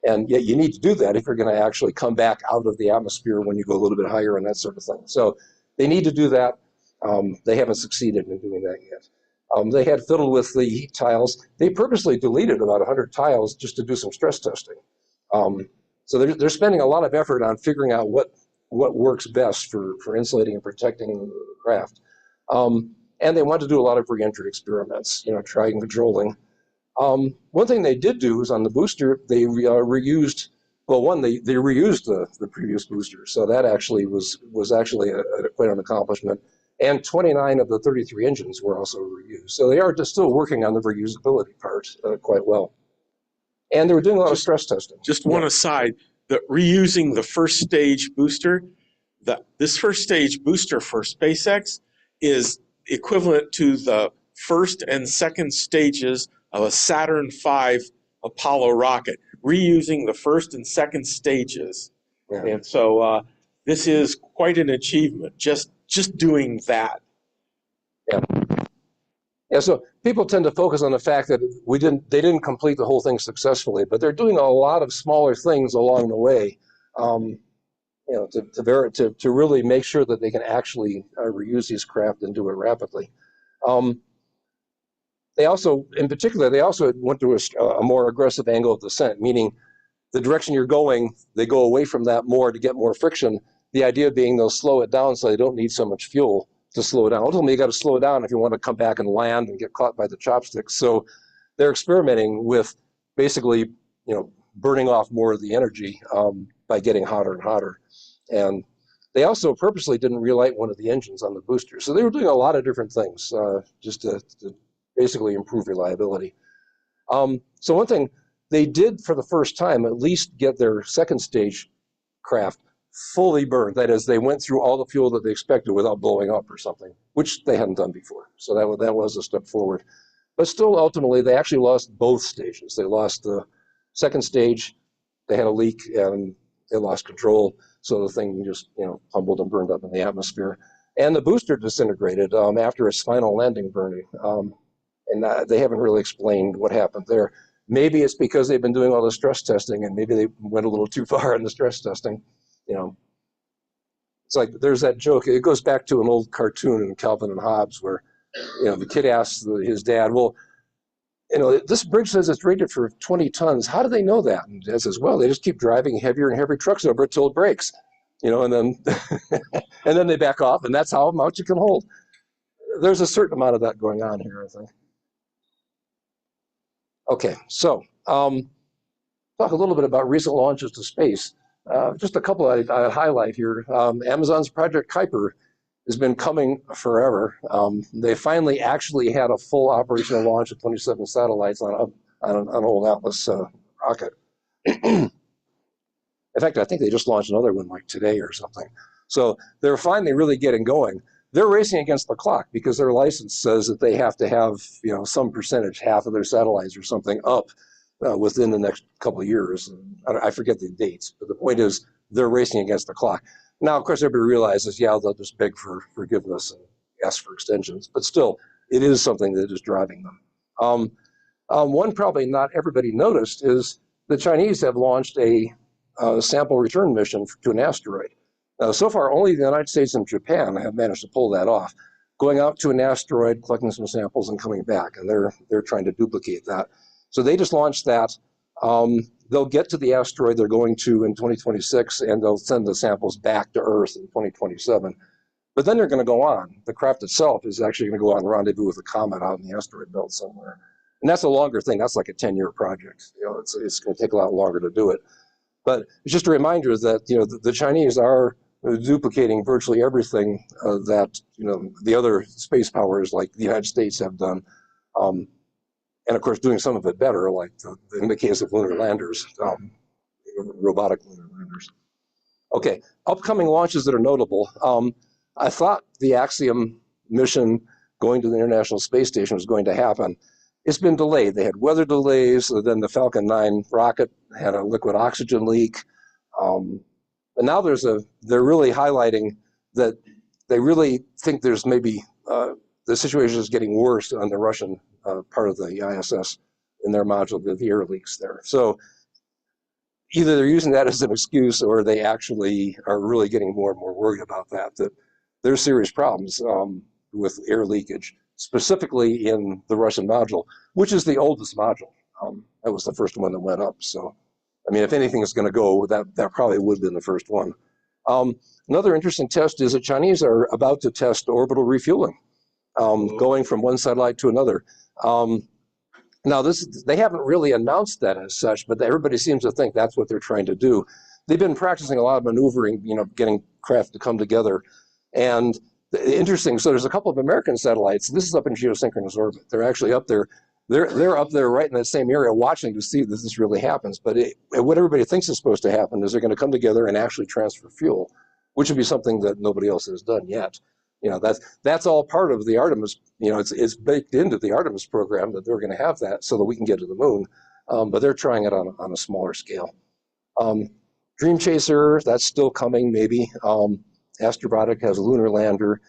And yet you need to do that if you're going to actually come back out of the atmosphere when you go a little bit higher and that sort of thing. So they need to do that. They haven't succeeded in doing that yet. They had fiddled with the heat tiles. They purposely deleted about 100 tiles just to do some stress testing. So they're spending a lot of effort on figuring out what what works best for insulating and protecting the craft. And they wanted to do a lot of re-entry experiments, trying and controlling. One thing they did do is on the booster, they reused, well, one, they reused the previous booster. So that actually was actually quite an accomplishment. And 29 of the 33 engines were also reused. So they are just still working on the reusability part quite well. And they were doing a lot of stress testing. Just one aside, that reusing the first stage booster, this first stage booster for SpaceX is equivalent to the first and second stages of a Saturn V Apollo rocket, reusing the first and second stages. Yeah. And so this is quite an achievement, just doing that. Yeah. Yeah, so people tend to focus on the fact that they didn't complete the whole thing successfully, but they're doing a lot of smaller things along the way, to really make sure that they can actually reuse these craft and do it rapidly. They also, in particular, went to a more aggressive angle of descent, meaning the direction you're going, they go away from that more to get more friction. The idea being they'll slow it down so they don't need so much fuel to slow it down. Ultimately, you got to slow it down if you want to come back and land and get caught by the chopsticks. So they're experimenting with basically, burning off more of the energy by getting hotter and hotter. And they also purposely didn't relight one of the engines on the booster. So they were doing a lot of different things just to basically improve reliability. So one thing they did for the first time, at least get their second stage craft fully burned. That is, they went through all the fuel that they expected without blowing up or something, which they hadn't done before. So that was a step forward. But still, ultimately, they actually lost both stages. They lost the second stage, they had a leak, and they lost control. So the thing just, tumbled and burned up in the atmosphere. And the booster disintegrated after its final landing burning. And they haven't really explained what happened there. Maybe it's because they've been doing all the stress testing, and maybe they went a little too far in the stress testing. It's like there's that joke. It goes back to an old cartoon in Calvin and Hobbes where, the kid asks his dad, well, this bridge says it's rated for 20 tons. How do they know that? And dad says, well, they just keep driving heavier and heavier trucks over it till it breaks, and then and then they back off, and that's how much you can hold. There's a certain amount of that going on here, I think. Okay, so talk a little bit about recent launches to space. Just a couple I'd highlight here. Amazon's Project Kuiper has been coming forever. They finally actually had a full operational launch of 27 satellites on an old Atlas rocket. In fact, I think they just launched another one like today or something. So they're finally really getting going. They're racing against the clock because their license says that they have to have some percentage, half of their satellites or something up within the next couple of years. I forget the dates, but the point is they're racing against the clock. Now, of course, everybody realizes, they'll just beg for forgiveness and ask for extensions, but still, it is something that is driving them. One probably not everybody noticed is the Chinese have launched a sample return mission to an asteroid. So far, only the United States and Japan have managed to pull that off, going out to an asteroid, collecting some samples, and coming back, and they're trying to duplicate that. So they just launched that. They'll get to the asteroid they're going to in 2026, and they'll send the samples back to Earth in 2027. But then they're going to go on. The craft itself is actually going to go on rendezvous with a comet out in the asteroid belt somewhere. And that's a longer thing. That's like a 10-year project. It's going to take a lot longer to do it. But it's just a reminder that the Chinese are duplicating virtually everything that the other space powers like the United States have done. And of course, doing some of it better, like in the case of lunar landers, robotic lunar landers. Okay, upcoming launches that are notable. I thought the Axiom mission going to the International Space Station was going to happen. It's been delayed. They had weather delays. Then the Falcon 9 rocket had a liquid oxygen leak. But now they're really highlighting that they really think there's maybe the situation is getting worse on the Russian part of the ISS in their module, the air leaks there. So either they're using that as an excuse or they actually are really getting more and more worried about that there's serious problems with air leakage, specifically in the Russian module, which is the oldest module. That was the first one that went up. So, I mean, if anything is going to go, that probably would have been the first one. Another interesting test is that Chinese are about to test orbital refueling, going from one satellite to another. Now, they haven't really announced that as such, but everybody seems to think that's what they're trying to do. They've been practicing a lot of maneuvering, getting craft to come together. And interesting, so there's a couple of American satellites. This is up in geosynchronous orbit. They're actually up there. They're up there right in that same area watching to see that this really happens. But what everybody thinks is supposed to happen is they're going to come together and actually transfer fuel, which would be something that nobody else has done yet. That's all part of the Artemis, it's baked into the Artemis program that they're going to have that so that we can get to the moon. But they're trying it on a smaller scale. Dream Chaser, that's still coming, maybe. Astrobotic has a lunar lander.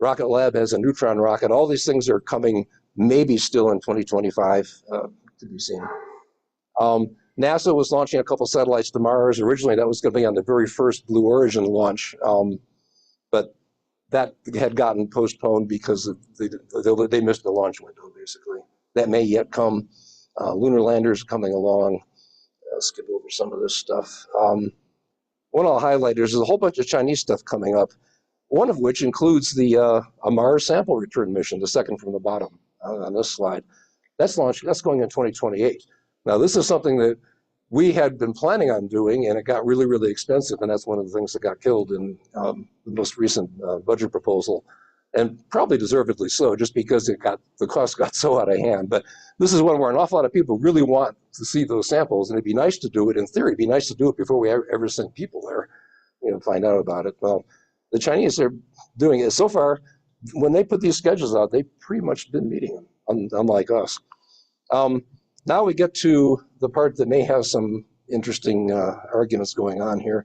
Rocket Lab has a neutron rocket. All these things are coming maybe still in 2025 to be seen. NASA was launching a couple satellites to Mars. Originally, that was going to be on the very first Blue Origin launch, but that had gotten postponed because they missed the launch window, basically. That may yet come. Lunar landers coming along. I'll skip over some of this stuff. One I'll highlight, there's a whole bunch of Chinese stuff coming up, one of which includes the a Mars sample return mission, the second from the bottom on this slide. That's going in 2028. Now, this is something that we had been planning on doing, and it got really, really expensive, and that's one of the things that got killed in the most recent budget proposal, and probably deservedly so, just because the cost got so out of hand. But this is one where an awful lot of people really want to see those samples, and it'd be nice to do it. In theory, it'd be nice to do it before we ever send people there, find out about it. Well, the Chinese are doing it. So far, when they put these schedules out, they've pretty much been meeting them, unlike us. Now we get to the part that may have some interesting arguments going on here.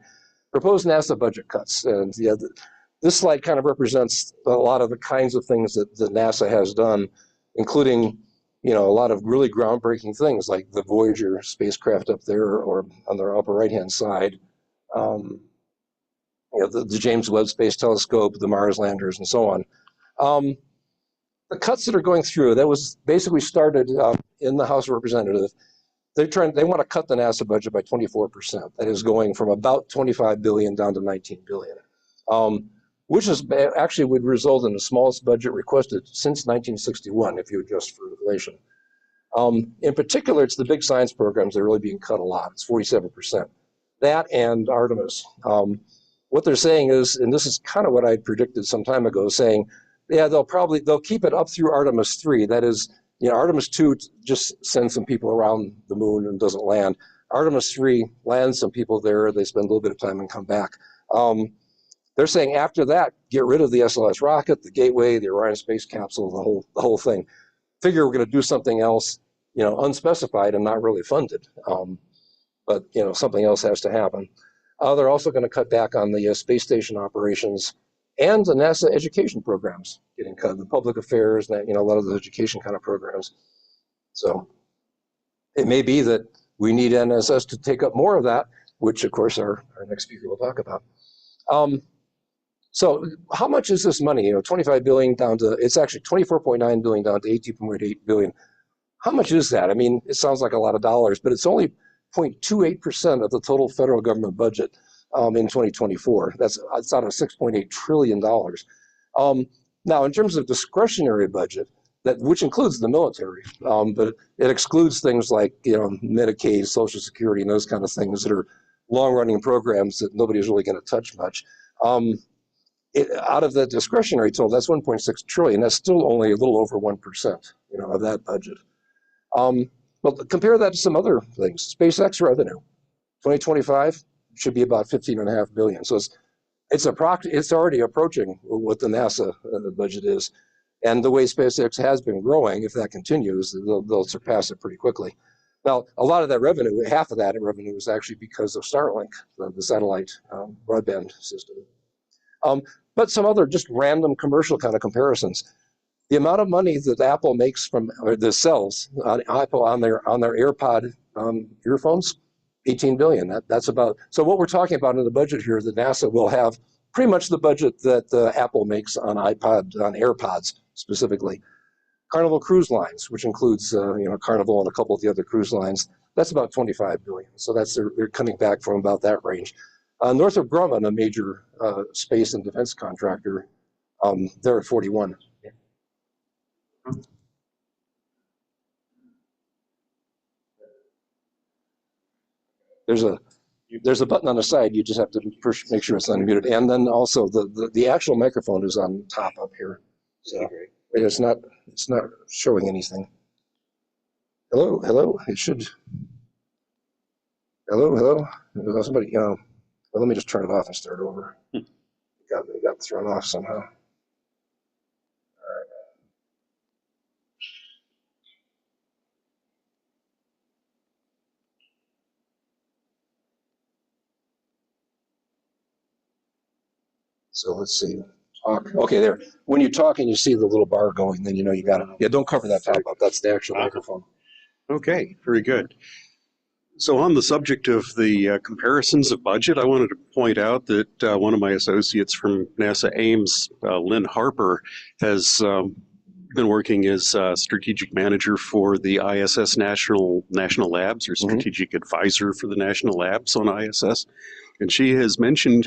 Proposed NASA budget cuts. And this slide kind of represents a lot of the kinds of things that NASA has done, including a lot of really groundbreaking things like the Voyager spacecraft up there or on their upper right-hand side. The James Webb Space Telescope, the Mars landers, and so on. The cuts that are going through, that was basically started in the House of Representatives. They want to cut the NASA budget by 24%. That is going from about 25 billion down to 19 billion, which actually would result in the smallest budget requested since 1961 if you adjust for inflation. In particular, it's the big science programs that are really being cut a lot. It's 47%. That and Artemis. What they're saying is, and this is kind of what I predicted some time ago, saying, yeah, they'll keep it up through Artemis 3. That is, Artemis 2 just sends some people around the moon and doesn't land. Artemis 3 lands some people there. They spend a little bit of time and come back. They're saying after that, get rid of the SLS rocket, the Gateway, the Orion space capsule, the whole thing. Figure we're going to do something else, unspecified and not really funded. But something else has to happen. They're also going to cut back on the space station operations and the NASA education programs getting cut, the public affairs, and a lot of the education kind of programs. So it may be that we need NSS to take up more of that, which of course our next speaker will talk about. So how much is this money? 25 billion down to, it's actually 24.9 billion down to 18.8 billion. How much is that? I mean, it sounds like a lot of dollars, but it's only 0.28% of the total federal government budget in 2024. That's out of $6.8 trillion. Now, in terms of discretionary budget, which includes the military, but it excludes things like Medicaid, Social Security, and those kind of things that are long-running programs that nobody's really going to touch much. Out of the discretionary total, that's 1.6 trillion. That's still only a little over 1%, of that budget. But compare that to some other things. SpaceX revenue, 2025 should be about 15.5 billion. So it's already approaching what the NASA budget is. And the way SpaceX has been growing, if that continues, they'll surpass it pretty quickly. Now, a lot of that revenue, half of that revenue is actually because of Starlink, the satellite broadband system. But some other just random commercial kind of comparisons. The amount of money that Apple makes from the sells on Apple on their AirPod earphones, 18 billion. That's about. So what we're talking about in the budget here, that NASA will have pretty much the budget that Apple makes on AirPods specifically. Carnival Cruise Lines, which includes Carnival and a couple of the other cruise lines, that's about 25 billion. So they're coming back from about that range. Northrop Grumman, a major space and defense contractor, they're at 41. There's a button on the side. You just have to first make sure it's unmuted, and then also the actual microphone is on top up here. So it's not showing anything. Hello. It should. Hello. Somebody. Well, let me just turn it off and start over. It got thrown off somehow. So let's see. Talk. Okay, there. When you talk and you see the little bar going, then you know you got it. Yeah, don't cover that top up. That's the actual microphone. Okay, very good. So on the subject of the comparisons of budget, I wanted to point out that one of my associates from NASA Ames, Lynn Harper, has been working as strategic manager for the ISS National Labs, or strategic advisor for the National Labs on ISS. And she has mentioned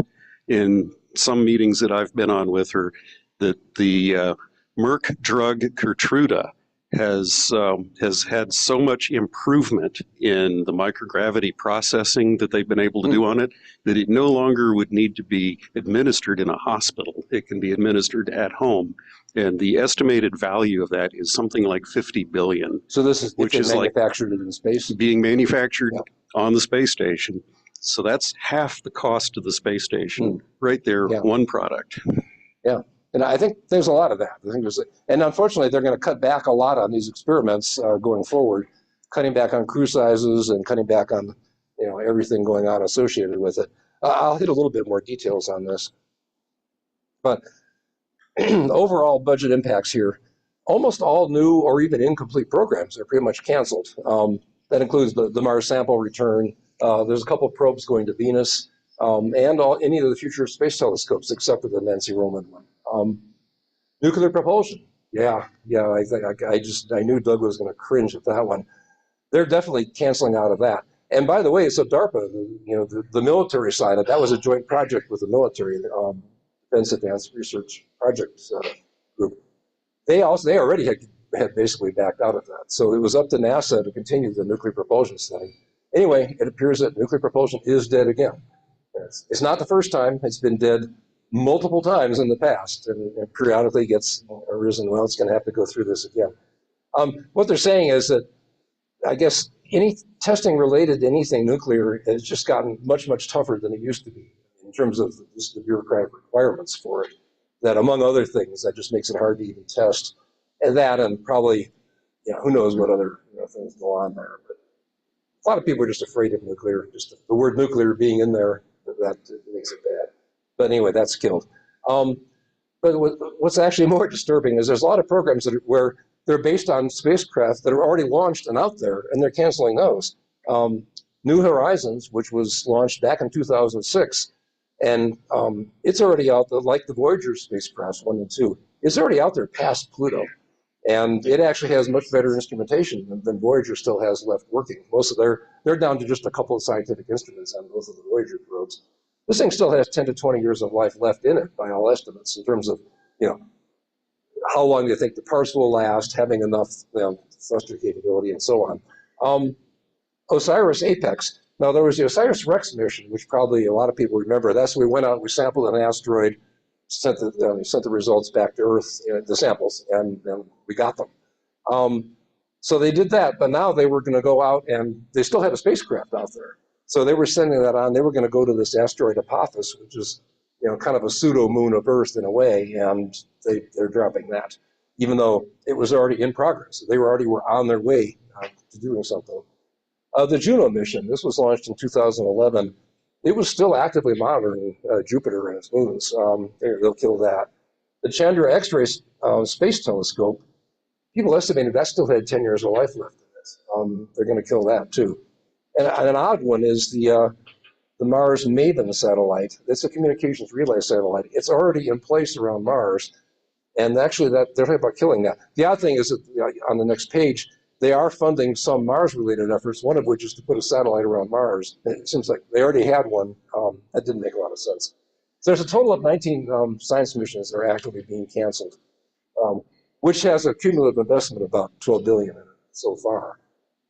in some meetings that I've been on with her that the Merck drug Keytruda has had so much improvement in the microgravity processing that they've been able to do on it that it no longer would need to be administered in a hospital. It can be administered at home. And the estimated value of that is something like 50 billion. So this is which is manufactured in space? Being manufactured on the space station. So that's half the cost of the space station right there, one product. Yeah. And I think there's a lot of that. And unfortunately, they're going to cut back a lot on these experiments going forward, cutting back on crew sizes and cutting back on everything going on associated with it. I'll hit a little bit more details on this. But overall budget impacts here, almost all new or even incomplete programs are pretty much canceled. That includes the Mars sample return. There's a couple of probes going to Venus, and any of the future space telescopes except for the Nancy Roman one. Nuclear propulsion. I knew Doug was going to cringe at that one. They're definitely canceling out of that. And by the way, so DARPA, the military side of that was a joint project with the military, Defense Advanced Research Project group. They already had basically backed out of that. So it was up to NASA to continue the nuclear propulsion study. Anyway, it appears that nuclear propulsion is dead again. It's not the first time. It's been dead multiple times in the past, and periodically gets arisen. Well, it's going to have to go through this again. What they're saying is that, I guess, any testing related to anything nuclear has just gotten much, much tougher than it used to be in terms of just the bureaucratic requirements for it. That, among other things, that just makes it hard to even test. And that, and probably, who knows what other things go on there. But a lot of people are just afraid of nuclear. Just the word nuclear being in there, that makes it bad. But anyway, that's killed. But what's actually more disturbing is there's a lot of programs where they're based on spacecraft that are already launched and out there, and they're canceling those. New Horizons, which was launched back in 2006, and it's already out there, like the Voyager spacecrafts 1 and 2, it's already out there past Pluto. And it actually has much better instrumentation than Voyager still has left working. Most of they're down to just a couple of scientific instruments on both of the Voyager probes. This thing still has 10 to 20 years of life left in it by all estimates in terms of, how long they think the parts will last, having enough thruster capability and so on. OSIRIS Apex. Now there was the OSIRIS-REx mission, which probably a lot of people remember. That's when we went out, we sampled an asteroid, sent the results back to Earth, the samples, and we got them. So they did that, but now they were going to go out, and they still had a spacecraft out there. So they were sending that on. They were going to go to this asteroid Apophis, which is kind of a pseudo moon of Earth in a way, and they're dropping that, even though it was already in progress. They were on their way to doing something. The Juno mission, this was launched in 2011. It was still actively monitoring Jupiter and its moons. They'll kill that. The Chandra X-ray Space Telescope, people estimated that still had 10 years of life left in it. They're going to kill that too. And an odd one is the Mars Maven satellite. It's a communications relay satellite. It's already in place around Mars, and actually they're talking about killing that. The odd thing is that on the next page, they are funding some Mars-related efforts, one of which is to put a satellite around Mars. It seems like they already had one. That didn't make a lot of sense. So there's a total of 19 science missions that are actively being canceled, which has a cumulative investment of about $12 billion in it so far.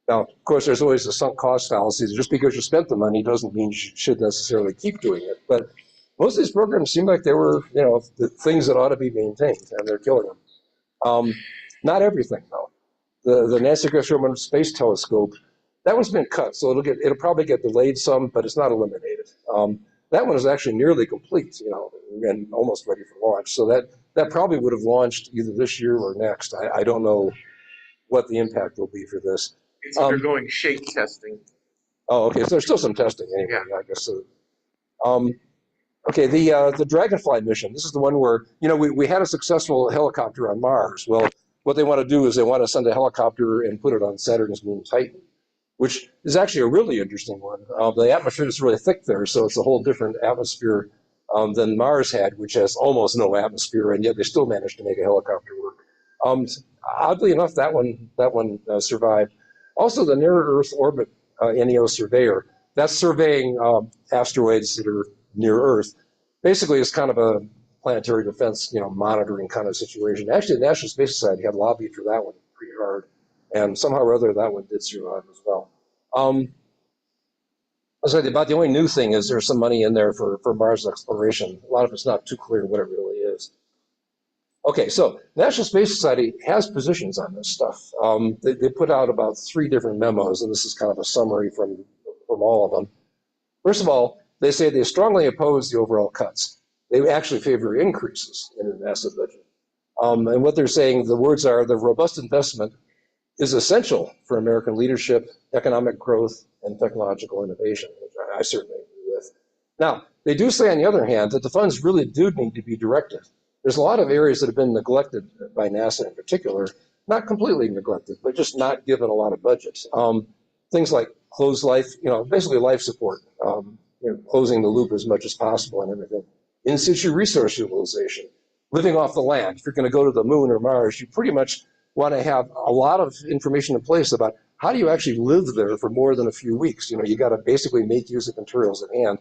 Now, of course, there's always the sunk cost fallacy. Just because you spent the money doesn't mean you should necessarily keep doing it. But most of these programs seem like they were, the things that ought to be maintained, and they're killing them. Not everything, though. The NASA German Space Telescope, that one's been cut, so it'll probably get delayed some, but it's not eliminated. That one is actually nearly complete, and almost ready for launch. So that probably would have launched either this year or next. I don't know what the impact will be for this. It's undergoing shake testing. Oh, okay. So there's still some testing anyway, yeah. I guess. So. Okay, the Dragonfly mission. This is the one where we had a successful helicopter on Mars. Well, what they want to do is they want to send a helicopter and put it on Saturn's moon Titan, which is actually a really interesting one. The atmosphere is really thick there, so it's a whole different atmosphere than Mars had, which has almost no atmosphere, and yet they still managed to make a helicopter work. Oddly enough, that one survived. Also, the Near Earth Orbit NEO Surveyor, that's surveying asteroids that are near Earth. Basically, it's kind of a planetary defense, monitoring kind of situation. Actually, the National Space Society had lobbied for that one pretty hard, and somehow or other, that one did survive as well. About the only new thing is there's some money in there for Mars exploration. A lot of it's not too clear what it really is. Okay, so National Space Society has positions on this stuff. They put out about 3 different memos, and this is kind of a summary from all of them. First of all, they say they strongly oppose the overall cuts. They actually favor increases in the NASA budget. And what they're saying, the words are, the robust investment is essential for American leadership, economic growth, and technological innovation, which I certainly agree with. Now, they do say, on the other hand, that the funds really do need to be directed. There's a lot of areas that have been neglected by NASA in particular, not completely neglected, but just not given a lot of budget. Things like closed life, basically life support, closing the loop as much as possible and everything. In situ resource utilization, living off the land. If you're going to go to the moon or Mars, you pretty much want to have a lot of information in place about how do you actually live there for more than a few weeks. You got to basically make use of materials at hand.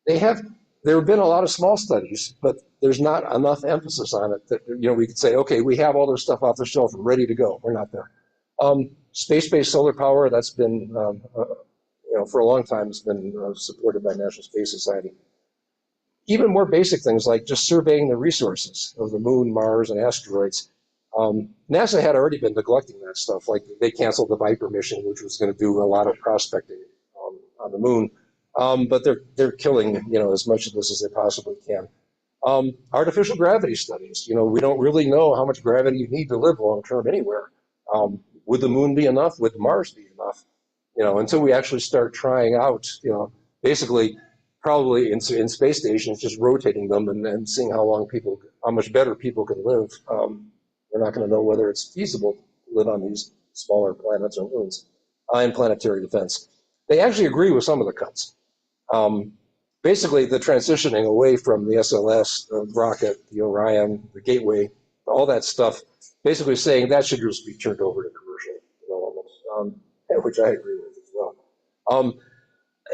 There have been a lot of small studies, but there's not enough emphasis on it that, we could say, okay, we have all this stuff off the shelf and ready to go. We're not there. Space-based solar power, that's been, for a long time, it's been supported by National Space Society. Even more basic things like just surveying the resources of the moon, Mars, and asteroids. NASA had already been neglecting that stuff. Like they canceled the Viper mission, which was going to do a lot of prospecting on the moon. But they're killing as much of this as they possibly can. Artificial gravity studies. We don't really know how much gravity you need to live long term anywhere. Would the moon be enough? Would Mars be enough? Until we actually start trying out, basically probably in space stations, just rotating them and seeing how much better people can live. We're not going to know whether it's feasible to live on these smaller planets or moons in planetary defense. They actually agree with some of the cuts. Basically, the transitioning away from the SLS, the rocket, the Orion, the Gateway, all that stuff, basically saying that should just be turned over to commercial development, which I agree with as well.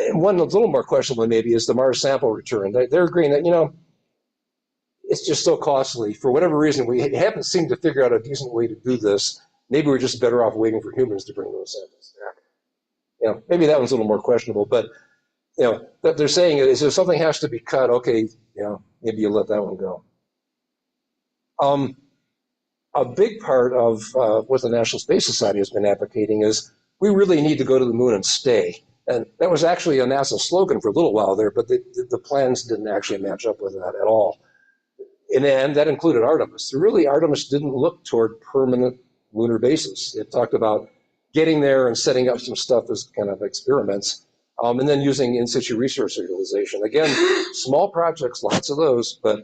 And one that's a little more questionable maybe is the Mars sample return. They're agreeing that, it's just so costly. For whatever reason, we haven't seemed to figure out a decent way to do this. Maybe we're just better off waiting for humans to bring those samples back. Maybe that one's a little more questionable, but that they're saying is if something has to be cut, okay, maybe you let that one go. A big part of what the National Space Society has been advocating is we really need to go to the moon and stay. And that was actually a NASA slogan for a little while there, but the plans didn't actually match up with that at all. And that included Artemis. Really, Artemis didn't look toward permanent lunar bases. It talked about getting there and setting up some stuff as kind of experiments, and then using in situ resource utilization. Again, small projects, lots of those, but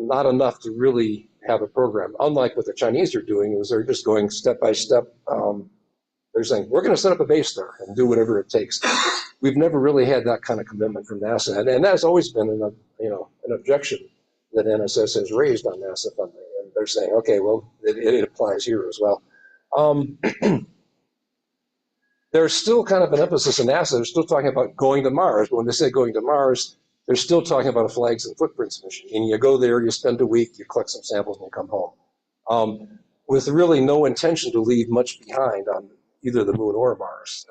not enough to really have a program. Unlike what the Chinese are doing, is they're just going step by step. They're saying, we're going to set up a base there and do whatever it takes. We've never really had that kind of commitment from NASA. And that's always been an objection that NSS has raised on NASA funding. And they're saying, okay, well, it applies here as well. Um, there's still kind of an emphasis in NASA. They're still talking about going to Mars. But when they say going to Mars, they're still talking about a flags and footprints mission. And you go there, you spend a week, you collect some samples, and you come home. With really no intention to leave much behind on either the moon or Mars.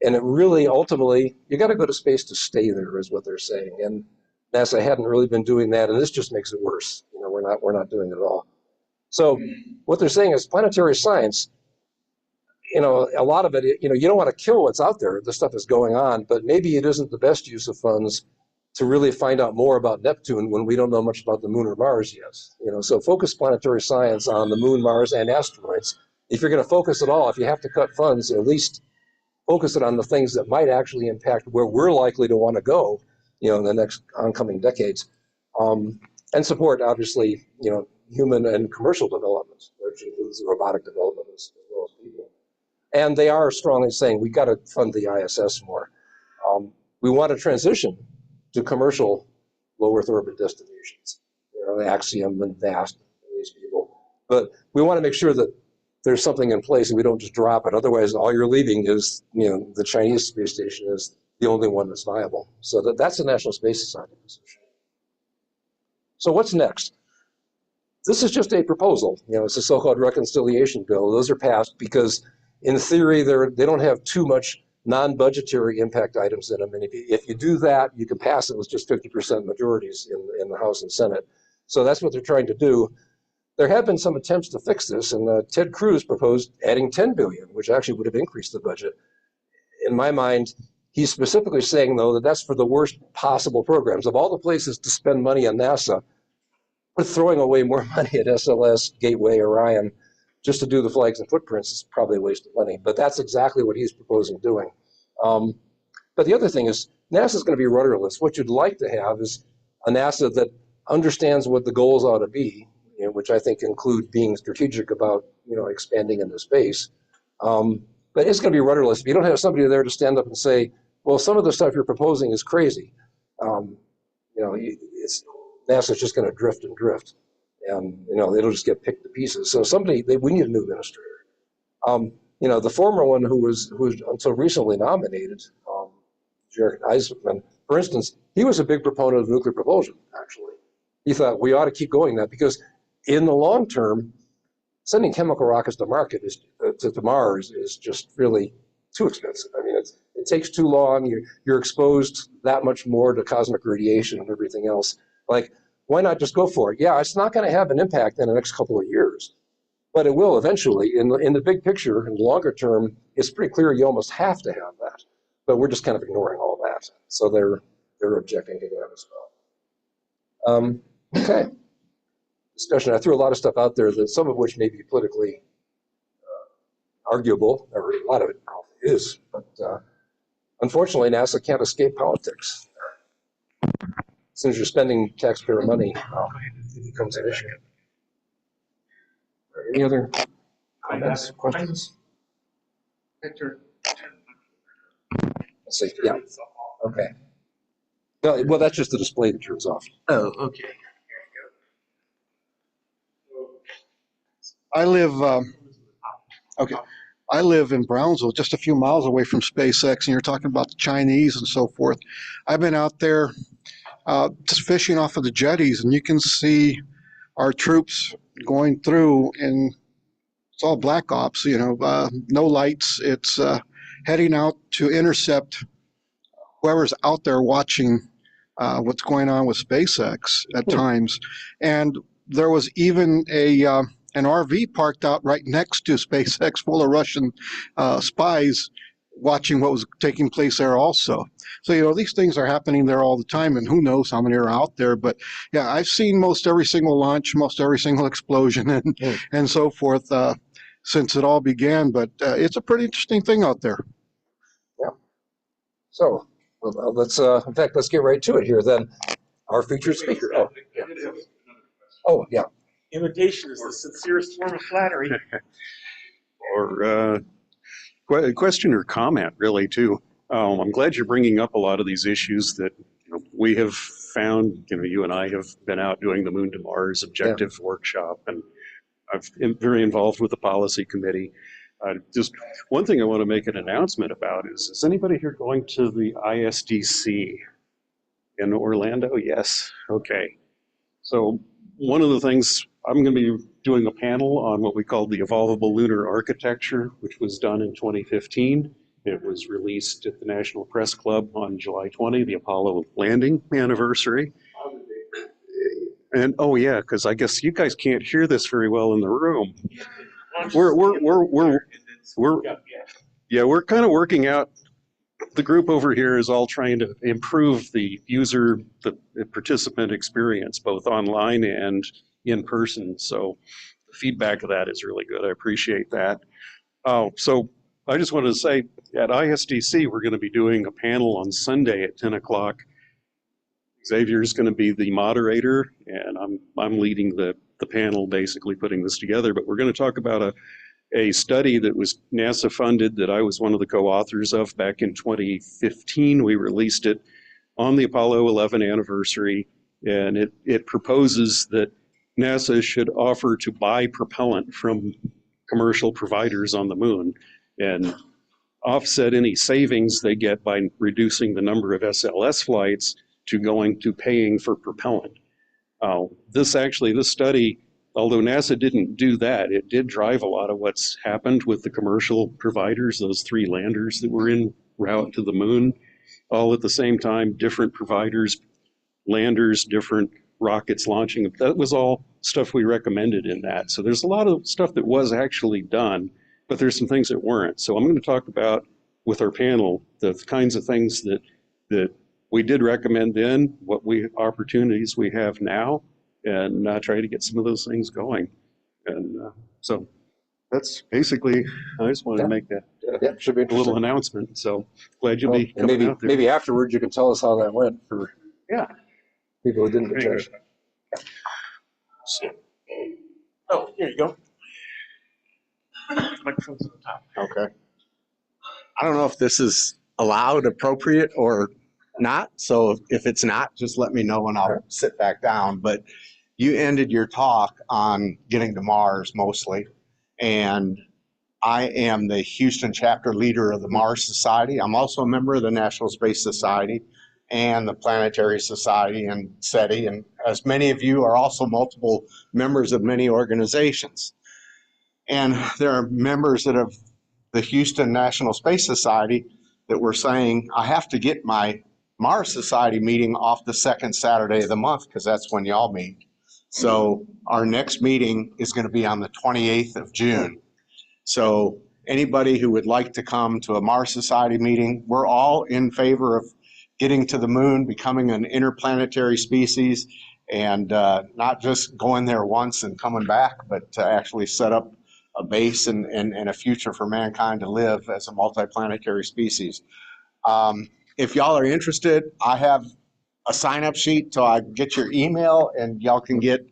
And it really, ultimately, you got to go to space to stay there, is what they're saying. And NASA hadn't really been doing that, and this just makes it worse. You know, we're not doing it at all. So what they're saying is planetary science. You know, a lot of it, you know, you don't want to kill what's out there. This stuff is going on, but maybe it isn't the best use of funds to really find out more about Neptune when we don't know much about the moon or Mars yet. You know, so focus planetary science on the moon, Mars, and asteroids. If you're going to focus at all, if you have to cut funds, at least focus it on the things that might actually impact where we're likely to want to go, you know, in the next oncoming decades. And support, obviously, you know, human and commercial development, which includes robotic development as well as people. And they are strongly saying we got to fund the ISS more. We want to transition to commercial low Earth orbit destinations, you know, the Axiom and VAST, and these people. But we want to make sure that there's something in place and we don't just drop it. Otherwise, all you're leaving is, you know, the Chinese space station is the only one that's viable. So that's the National Space Society position. So what's next? This is just a proposal. You know, it's a so-called reconciliation bill. Those are passed because, in theory, they don't have too much non-budgetary impact items in them. And if you do that, you can pass it with just 50% majorities in the House and Senate. So that's what they're trying to do. There have been some attempts to fix this, and Ted Cruz proposed adding $10 billion, which actually would have increased the budget. In my mind, he's specifically saying, though, that that's for the worst possible programs. Of all the places to spend money on NASA, we're throwing away more money at SLS, Gateway, Orion, just to do the flags and footprints is probably a waste of money. But that's exactly what he's proposing doing. But the other thing is, NASA is going to be rudderless. What you'd like to have is a NASA that understands what the goals ought to be, you know, which I think include being strategic about, you know, expanding into space. But it's going to be rudderless. If you don't have somebody there to stand up and say, well, some of the stuff you're proposing is crazy, you know, NASA's just going to drift and drift. And, you know, it'll just get picked to pieces. So we need a new administrator. You know, the former one who was until recently nominated, Jared Isaacman, for instance, he was a big proponent of nuclear propulsion, actually. He thought we ought to keep going that because in the long term, sending chemical rockets to Mars is just really too expensive. I mean, it takes too long. You're exposed that much more to cosmic radiation and everything else. Like, why not just go for it? Yeah, it's not going to have an impact in the next couple of years, but it will eventually. In the big picture, in the longer term, it's pretty clear you almost have to have that. But we're just kind of ignoring all that. So they're objecting to that as well. Okay. Discussion. I threw a lot of stuff out there, that some of which may be politically arguable, or a lot of it probably is. But unfortunately, NASA can't escape politics. As soon as you're spending taxpayer money, it becomes an issue. Any other comments, questions? Let's see. Yeah. Okay. No, well, that's just the display that turns off. Oh, okay. I live in Brownsville, just a few miles away from SpaceX, and you're talking about the Chinese and so forth. I've been out there just fishing off of the jetties, and you can see our troops going through, and it's all black ops, you know, no lights. It's heading out to intercept whoever's out there watching what's going on with SpaceX at times. And there was even an RV parked out right next to SpaceX full of Russian spies watching what was taking place there also. So, you know, these things are happening there all the time, and who knows how many are out there. But, yeah, I've seen most every single launch, most every single explosion and so forth since it all began. But it's a pretty interesting thing out there. Yeah. So, well, let's get right to it here then. Our featured speaker. Oh, yeah. Oh, yeah. Imitation is the sincerest form of flattery. Or question or comment, really, too. I'm glad you're bringing up a lot of these issues that we have found. You and I have been out doing the Moon to Mars objective workshop, and I've been very involved with the policy committee. Just one thing I want to make an announcement about is anybody here going to the ISDC in Orlando? Yes. Okay. So one of the things, I'm going to be doing a panel on what we call the Evolvable Lunar Architecture, which was done in 2015. It was released at the National Press Club on July 20, the Apollo landing anniversary. And oh yeah, because I guess you guys can't hear this very well in the room. We're kind of working out. The group over here is all trying to improve the the participant experience, both online and in person. So the feedback of that is really good. I appreciate that. So I just wanted to say at ISDC, we're going to be doing a panel on Sunday at 10 o'clock. Xavier is going to be the moderator, and I'm leading the panel, basically putting this together. But we're going to talk about a study that was NASA funded that I was one of the co-authors of back in 2015. We released it on the Apollo 11 anniversary, and it proposes that NASA should offer to buy propellant from commercial providers on the moon and offset any savings they get by reducing the number of SLS flights to going to paying for propellant. This study, although NASA didn't do that, it did drive a lot of what's happened with the commercial providers, those 3 landers that were en route to the moon, all at the same time, different providers, landers, different rockets launching. That was all stuff we recommended in that. So there's a lot of stuff that was actually done, but there's some things that weren't. So I'm going to talk about, with our panel, the kinds of things that we did recommend then, what opportunities we have now, and try to get some of those things going. And so that's basically, I just wanted to make that should be a little announcement. So glad you'll be coming out there. Maybe afterwards you can tell us how that went for people who didn't attend. Oh, here you go. Microphone's on the top. Okay. I don't know if this is allowed, appropriate, or not. So if it's not, just let me know and I'll sit back down. But you ended your talk on getting to Mars mostly. And I am the Houston chapter leader of the Mars Society. I'm also a member of the National Space Society and the Planetary Society and SETI. And as many of you are also multiple members of many organizations. And there are members of the Houston National Space Society that were saying, I have to get my Mars Society meeting off the second Saturday of the month because that's when y'all meet. So our next meeting is going to be on the 28th of June. So anybody who would like to come to a Mars Society meeting, we're all in favor of getting to the moon, becoming an interplanetary species, and not just going there once and coming back, but to actually set up a base and a future for mankind to live as a multiplanetary species. If y'all are interested, I have a sign-up sheet so I get your email and y'all can get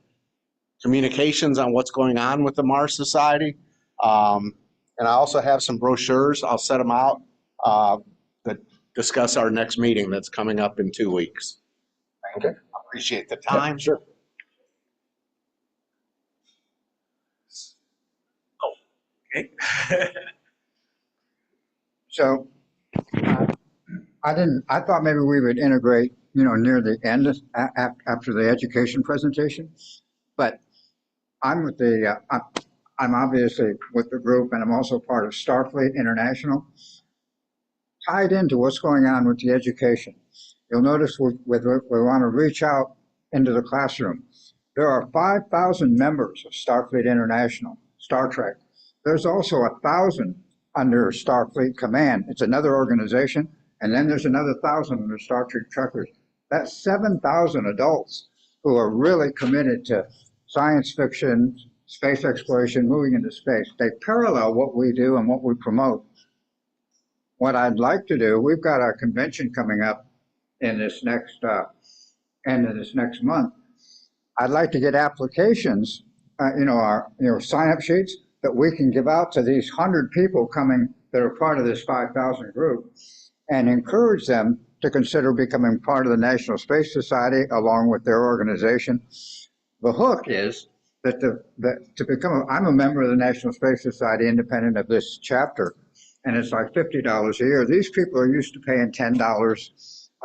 communications on what's going on with the Mars Society. And I also have some brochures. I'll set them out that discuss our next meeting that's coming up in 2 weeks. Okay. I appreciate the time. Yeah, sure. Okay. So I thought maybe we would integrate, near the end after the education presentation, but I'm with I'm obviously with the group, and I'm also part of Starfleet International, tied into what's going on with the education. You'll notice we want to reach out into the classroom. There are 5,000 members of Starfleet International, Star Trek. There's also 1,000 under Starfleet Command. It's another organization. And then there's another 1,000 under Star Trek Truckers. That's 7,000 adults who are really committed to science fiction, space exploration, moving into space. They parallel what we do and what we promote. What I'd like to do, we've got our convention coming up in this next end of this next month. I'd like to get applications, our sign-up sheets that we can give out to these 100 people coming that are part of this 5,000 group, and encourage them to consider becoming part of the National Space Society along with their organization. The hook is I'm a member of the National Space Society, independent of this chapter, and it's like $50 a year. These people are used to paying $10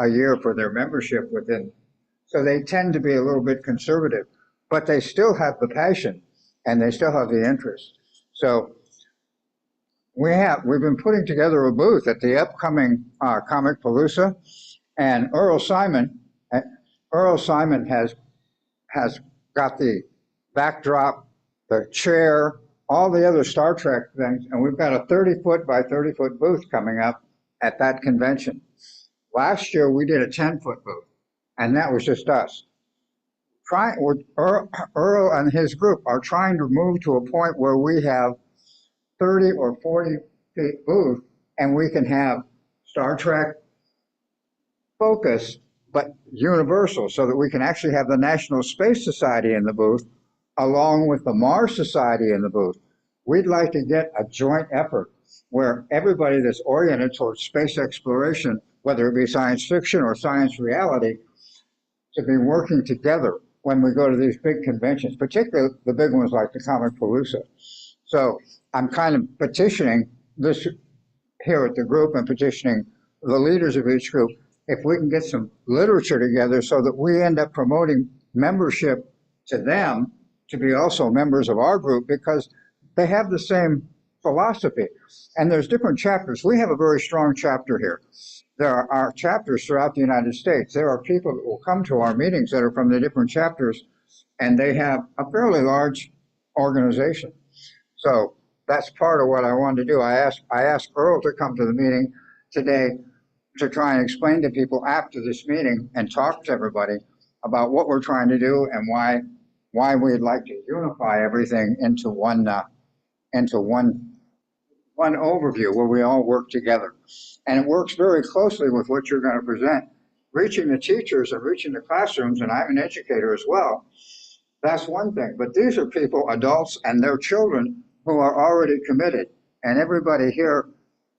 a year for their membership within, so they tend to be a little bit conservative, but they still have the passion and they still have the interest. So we've been putting together a booth at the upcoming Comic Palooza, and Earl Simon has got the backdrop, the chair, all the other Star Trek things, and we've got a 30-foot by 30-foot booth coming up at that convention. Last year we did a 10-foot booth, and that was just us. Earl and his group are trying to move to a point where we have 30 or 40 feet booth, and we can have Star Trek focus, but universal, so that we can actually have the National Space Society in the booth, along with the Mars Society in the booth. We'd like to get a joint effort where everybody that's oriented towards space exploration, whether it be science fiction or science reality, to be working together when we go to these big conventions, particularly the big ones like the Comic Palooza. So I'm kind of petitioning this here at the group and petitioning the leaders of each group, if we can get some literature together so that we end up promoting membership to them to be also members of our group, because they have the same philosophy. And there's different chapters. We have a very strong chapter here. There are chapters throughout the United States. There are people that will come to our meetings that are from the different chapters, and they have a fairly large organization. So that's part of what I wanted to do. I asked Earl to come to the meeting today to try and explain to people after this meeting and talk to everybody about what we're trying to do and why we'd like to unify everything into one overview where we all work together. And it works very closely with what you're going to present. Reaching the teachers and reaching the classrooms, and I'm an educator as well, that's one thing. But these are people, adults and their children, who are already committed. And everybody here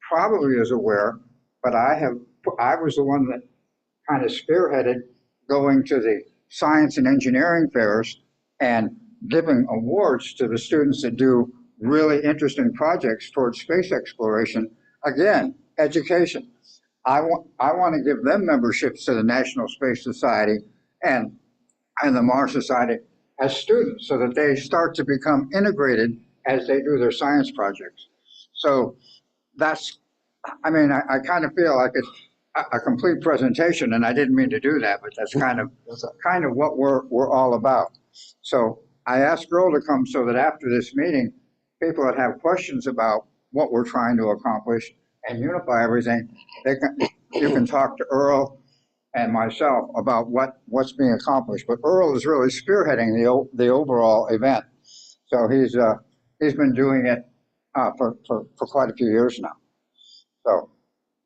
probably is aware, but I was the one that kind of spearheaded going to the science and engineering fairs and giving awards to the students that do really interesting projects towards space exploration. Again, education. I want to give them memberships to the National Space Society and the Mars Society as students, so that they start to become integrated as they do their science projects. So that's, I mean, I kind of feel like it's a complete presentation, and I didn't mean to do that, but that's kind of what we're all about. So I asked Earl to come so that after this meeting, people that have questions about what we're trying to accomplish and unify everything, you can talk to Earl and myself about what's being accomplished. But Earl is really spearheading the overall event. So he's been doing it for quite a few years now. So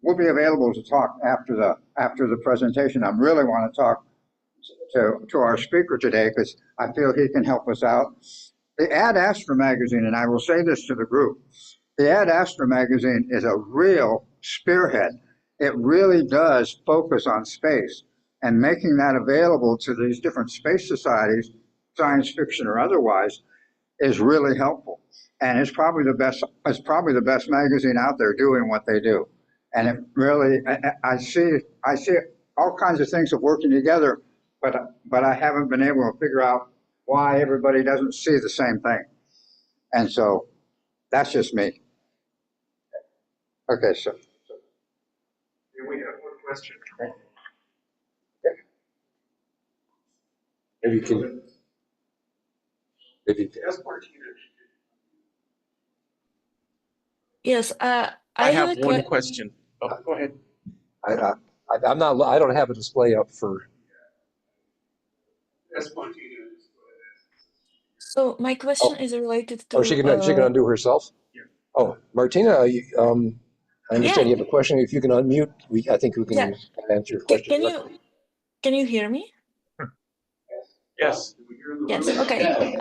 we'll be available to talk after the presentation. I really want to talk to our speaker today, because I feel he can help us out. The Ad Astra magazine, and I will say this to the group, the Ad Astra magazine is a real spearhead. It really does focus on space, and making that available to these different space societies, science fiction or otherwise, is really helpful. And it's probably the best magazine out there doing what they do. And it really, I see all kinds of things of working together, but I haven't been able to figure out why everybody doesn't see the same thing. And so that's just me. Okay, so. We have one question. Maybe you can. Ask Martina. Yes, I I have have a one question. Oh, go ahead. I don't have a display up for. Ask Martina. so my question is related Oh, she to can undo herself. Yeah. Oh, Martina, I understand yeah, you have a question. If you can unmute, I think we yeah. can answer your question Can directly. you hear me? Yes. Did we hear in the Yes. room? Okay. Barely.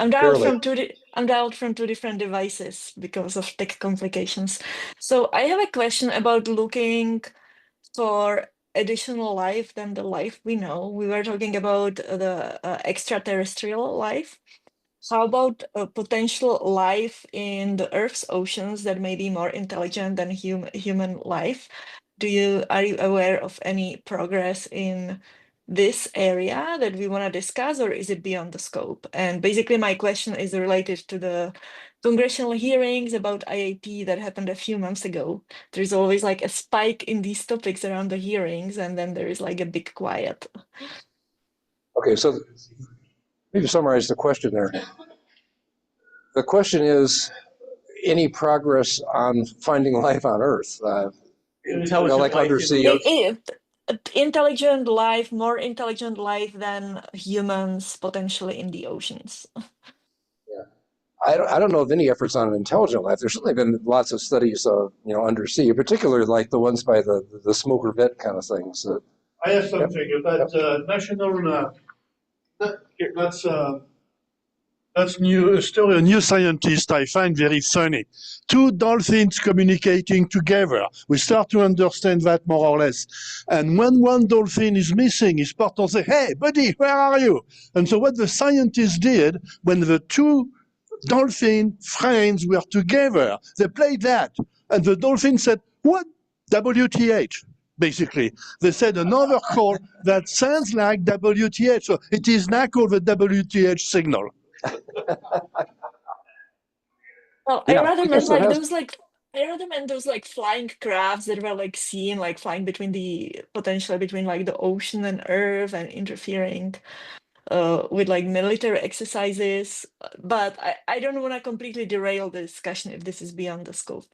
I'm dialed from two different devices because of tech complications. So I have a question about looking for additional life than the life we know. We were talking about the extraterrestrial life. how about potential life in the Earth's oceans that may be more intelligent than human life? Are you aware of any progress in this area that we want to discuss, or is it beyond the scope? And basically, my question is related to the congressional hearings about IAP that happened a few months ago. There's always like a spike in these topics around the hearings, and then there is like a big quiet. Okay, so maybe summarize the question there. The question is, any progress on finding life on Earth? Intelligent like life in undersea. the ocean. Intelligent life, more intelligent life than humans potentially in the oceans. I don't know of any efforts on intelligent life. There's certainly been lots of studies of, undersea, particularly like the ones by the smoker vet kind of things. I have something about national. That's new. A story. A new scientist I find very funny. Two dolphins communicating together. We start to understand that more or less. And when one dolphin is missing, his partner says, "Hey, buddy, where are you?" And so what the scientists did when the two dolphin friends were together, they played that, and the dolphin said, "What? WTH." Basically, they said another call that sounds like WTH. So it is now called the WTH signal. Well, Yeah, I rather I meant guess it like has. those like I rather meant those like flying crafts that were like seen like flying between the potentially between like the ocean and Earth and interfering with like military exercises. But I don't want to completely derail the discussion if this is beyond the scope.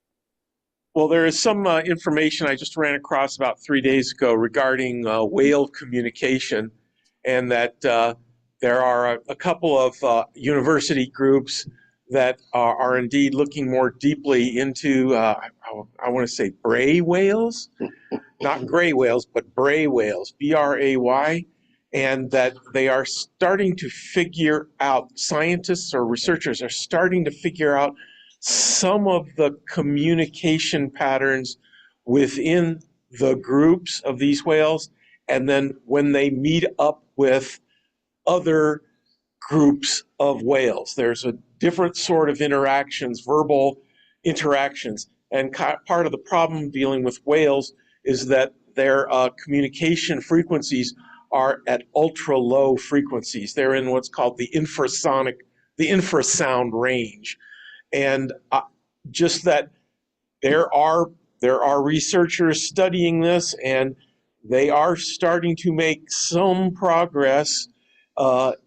Well, there is some information I just ran across about 3 days ago regarding whale communication, and that there are a couple of university groups that are indeed looking more deeply into, I want to say, bray whales, not gray whales, but bray whales, B-R-A-Y, and that they are starting to figure out, scientists or researchers are starting to figure out some of the communication patterns within the groups of these whales, and then when they meet up with other groups of whales, there's a different sort of interactions, verbal interactions. And part of the problem dealing with whales is that their communication frequencies are at ultra low frequencies. They're in what's called the infrasound range. And just that there are researchers studying this, and they are starting to make some progress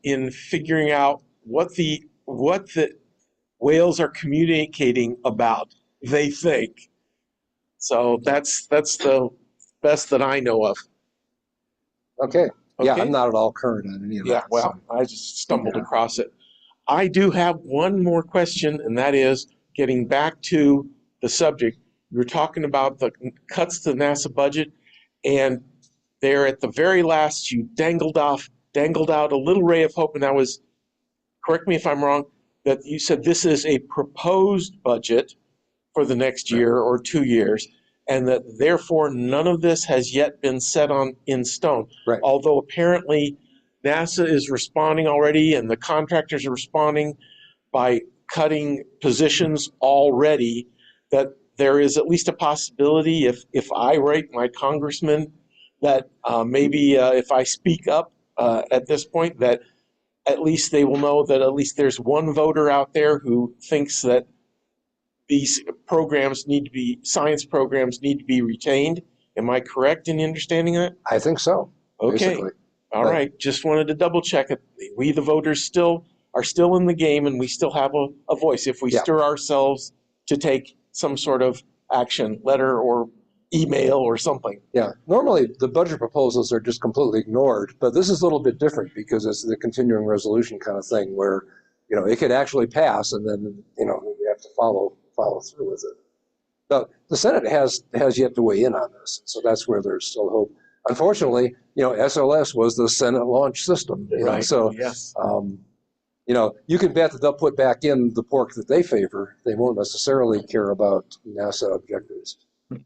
in figuring out what the whales are communicating about, they think. So that's the best that I know of. Okay. Yeah, Okay? I'm not at all current on any of that. Yeah, well, I just stumbled across it. I do have one more question, and that is getting back to the subject. You were talking about the cuts to the NASA budget, and there at the very last, you dangled out a little ray of hope, and that was, correct me if I'm wrong, that you said this is a proposed budget for the next year or 2 years, and that therefore none of this has yet been set in stone. Right. Although apparently NASA is responding already, and the contractors are responding by cutting positions already, that there is at least a possibility, if I write my congressman, that maybe if I speak up at this point, that at least they will know that at least there's one voter out there who thinks that these science programs need to be retained. Am I correct in understanding that? I think so. Okay. Basically. All right. Just wanted to double check it. We, the voters, are still in the game, and we still have a voice if we stir ourselves to take some sort of action, letter or email or something. Yeah. Normally, the budget proposals are just completely ignored, but this is a little bit different because it's the continuing resolution kind of thing where, it could actually pass, and then, we have to follow through with it. Now, the Senate has yet to weigh in on this, so that's where there's still hope. Unfortunately, SLS was the Senate launch system, Right. So, yes. You can bet that they'll put back in the pork that they favor. They won't necessarily care about NASA objectives. I'm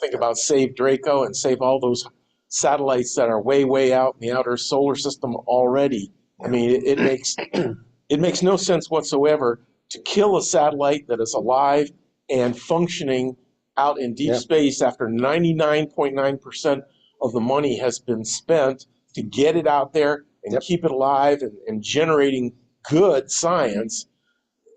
thinking about save Draco and save all those satellites that are way, way out in the outer solar system already. I mean, it It makes no sense whatsoever to kill a satellite that is alive and functioning out in deep space after 99.9% of the money has been spent to get it out there and keep it alive and generating good science,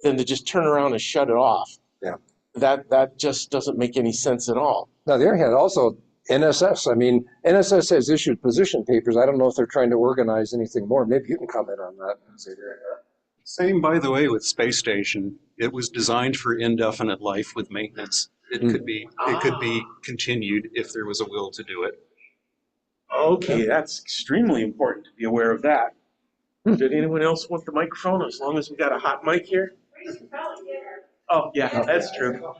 than to just turn around and shut it off. Yeah. That just doesn't make any sense at all. Now, the other hand, also NSS. I mean, NSS has issued position papers. I don't know if they're trying to organize anything more. Maybe you can comment on that, Xavier. Same, by the way, with space station. It was designed for indefinite life with maintenance. It could be continued if there was a will to do it. Okay, that's extremely important to be aware of that. Did anyone else want the microphone, as long as we got a hot mic here? Oh, yeah, that's true.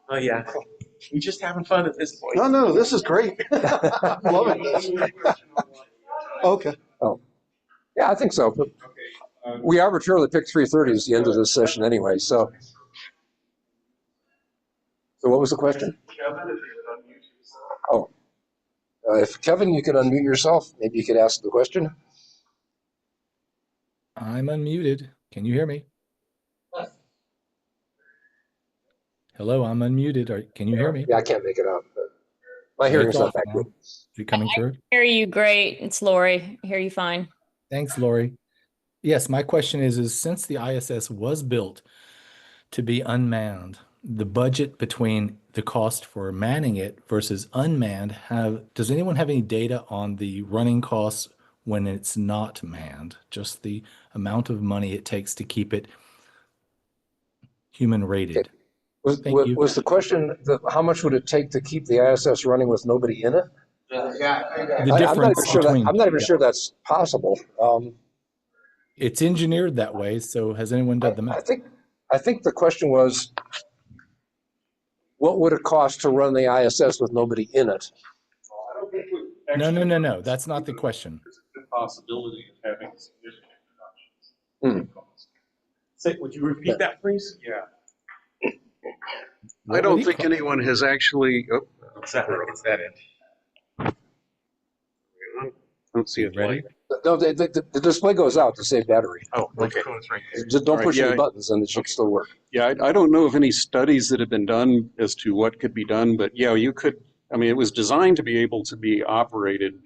Oh, yeah. We're just having fun at this point. No, this is great. Love it. Okay. Oh, yeah, I think so. But we arbitrarily picked 3:30 as the end of this session anyway. So what was the question? Oh, if Kevin, you could unmute yourself, maybe you could ask the question. I'm unmuted. Can you hear me? Hello, I'm unmuted. Can you hear me? Yeah, I can't make it out, but my hearing's not that good. Is it coming through? I hear you great. It's Lori. I hear you fine. Thanks, Lori. Yes, my question is since the ISS was built to be unmanned, the budget between the cost for manning it versus unmanned, does anyone have any data on the running costs when it's not manned? Just the amount of money it takes to keep it human rated. Okay. Was the question how much would it take to keep the ISS running with nobody in it? The difference I'm not even sure that's possible. It's engineered that way. So has anyone done the math? I think the question was, what would it cost to run the ISS with nobody in it? No. That's not the question. There's a good possibility of having significant reductions. Would you repeat that, please? Yeah. I don't think anyone has actually. Oh, it's that end. I don't see it ready. No, the display goes out to save battery. Oh, okay. Right. Just don't push any buttons and it should still work. Yeah, I don't know of any studies that have been done as to what could be done, but yeah, you could. I mean, it was designed to be able to be operated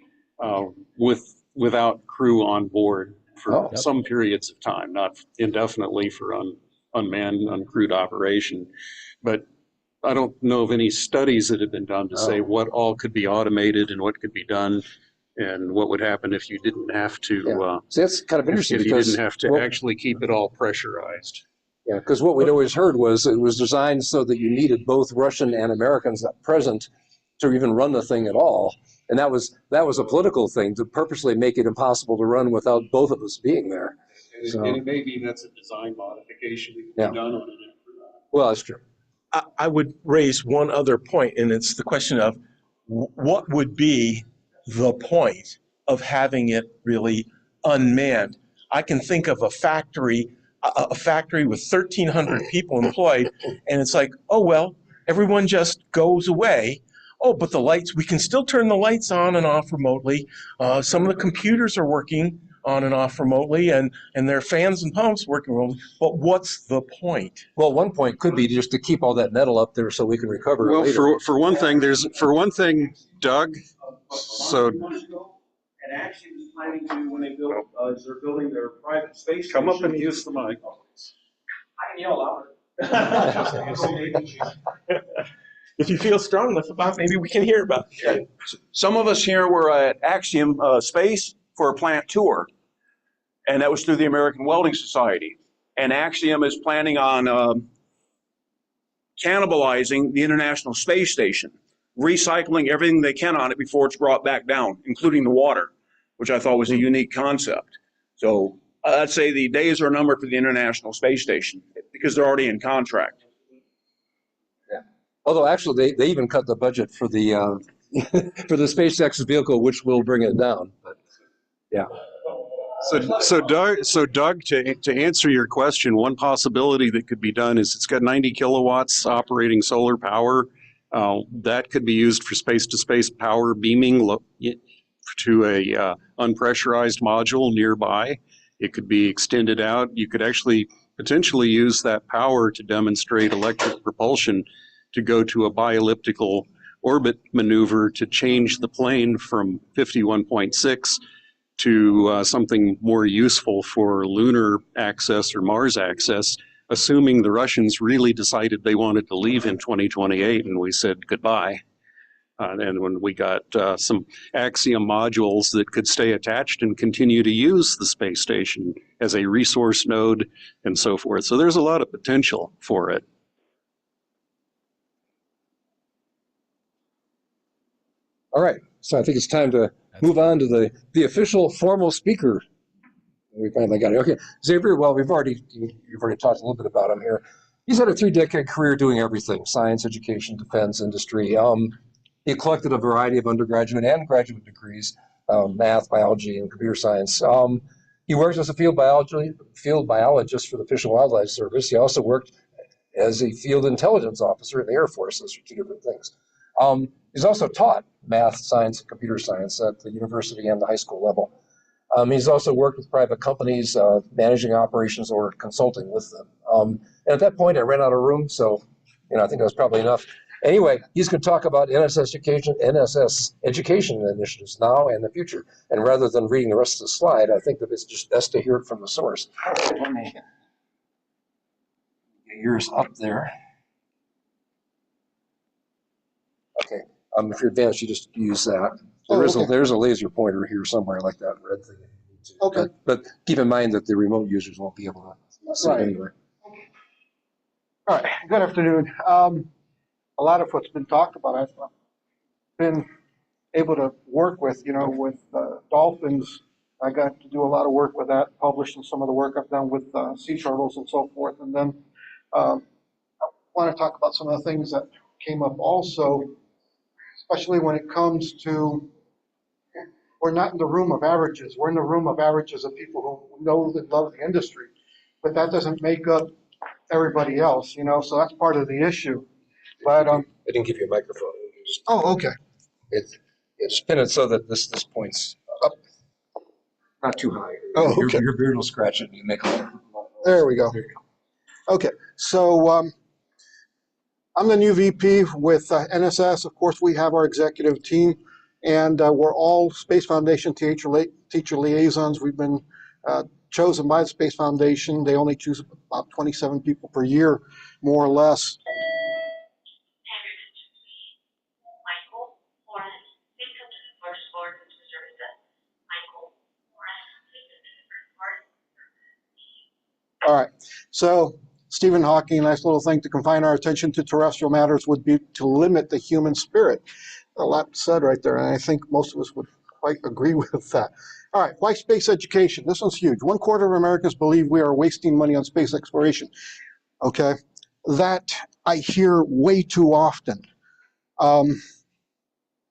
without crew on board for some periods of time, not indefinitely for unmanned, uncrewed operation. But I don't know of any studies that have been done to say what all could be automated and what could be done, and what would happen if you didn't have to. See, that's kind of interesting if because you didn't have to actually keep it all pressurized. Yeah, because what we'd always heard was it was designed so that you needed both Russian and Americans present to even run the thing at all, and that was a political thing to purposely make it impossible to run without both of us being there. And maybe that's a design modification that can be done on an improvement. Well, that's true. I would raise one other point, and it's the question of what would be the point of having it really unmanned. I can think of a factory with 1,300 people employed, and it's like, oh, well, everyone just goes away. Oh, but the lights, we can still turn the lights on and off remotely. Some of the computers are working on and off remotely, and their fans and pumps working remotely. But what's the point? Well, one point could be just to keep all that metal up there so we can recover it later. Well, for one thing, Doug, so And actually was planning to, when they built, they're building their private space come up station. and use the mic. I can yell louder. If you feel strong enough about it, maybe we can hear about it. Some of us here were at Axiom Space for a plant tour, and that was through the American Welding Society. And Axiom is planning on cannibalizing the International Space Station, recycling everything they can on it before it's brought back down, including the water, which I thought was a unique concept. So I'd say the days are numbered for the International Space Station because they're already in contract. Although actually, they even cut the budget for the for the SpaceX vehicle, which will bring it down. But yeah. So Doug, to answer your question, one possibility that could be done is it's got 90 kilowatts operating solar power. That could be used for space-to-space power beaming to a unpressurized module nearby. It could be extended out. You could actually potentially use that power to demonstrate electric propulsion to go to a bielliptical orbit maneuver to change the plane from 51.6 to something more useful for lunar access or Mars access, assuming the Russians really decided they wanted to leave in 2028 and we said goodbye. And when we got some Axiom modules that could stay attached and continue to use the space station as a resource node and so forth. So there's a lot of potential for it. All right, so I think it's time to move on to the official formal speaker. We finally got it. Okay, Xavier. Well, you've already talked a little bit about him here. He's had a 3-decade career doing everything: science, education, defense, industry. He collected a variety of undergraduate and graduate degrees, math, biology, and computer science. He works as a field biologist for the Fish and Wildlife Service. He also worked as a field intelligence officer in the Air Force. Those are two different things. He's also taught math, science, and computer science at the university and the high school level. He's also worked with private companies, managing operations or consulting with them. And at that point, I ran out of room, so I think that was probably enough. Anyway, he's going to talk about NSS education initiatives now and the future. And rather than reading the rest of the slide, I think that it's just best to hear it from the source. Let me get yours up there. Okay. If you're advanced, you just use that. There's a laser pointer here somewhere, like that red thing. Okay. But keep in mind that the remote users won't be able to see it anyway. All right, good afternoon. A lot of what's been talked about, I've been able to work with, with dolphins. I got to do a lot of work with that, published in some of the work I've done with sea turtles and so forth. And then I want to talk about some of the things that came up also, especially when it comes to, we're not in the room of averages. We're in the room of averages of people who know and love the industry, but that doesn't make up everybody else, so that's part of the issue. But I didn't give you a microphone. Okay. Spin it so that this points up, not too high. Oh, okay. Your beard will scratch it and you make a lot. There we go. There you go. Okay, so I'm the new VP with NSS. Of course, we have our executive team, and we're all Space Foundation teacher liaisons. We've been chosen by the Space Foundation. They only choose about 27 people per year, more or less. All right, so Stephen Hawking, nice little thing: to confine our attention to terrestrial matters would be to limit the human spirit. A lot said right there, and I think most of us would quite agree with that. All right, why space education? This one's huge. 1/4 of Americans believe we are wasting money on space exploration. Okay, that I hear way too often.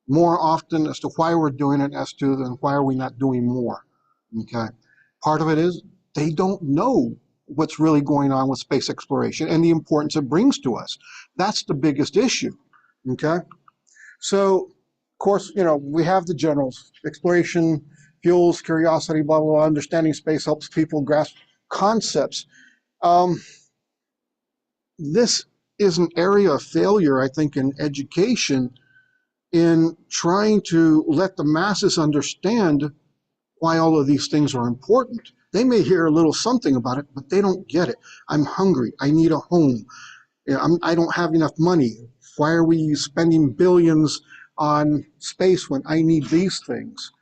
More often as to why we're doing it as to then why are we not doing more. Okay, part of it is they don't know what's really going on with space exploration and the importance it brings to us. That's the biggest issue. Okay, so of course, we have the generals: exploration, fuels, curiosity, blah, blah, blah. Understanding space helps people grasp concepts. This is an area of failure, I think, in education, in trying to let the masses understand why all of these things are important. They may hear a little something about it, but they don't get it. I'm hungry. I need a home. I don't have enough money. Why are we spending billions on space when I need these things?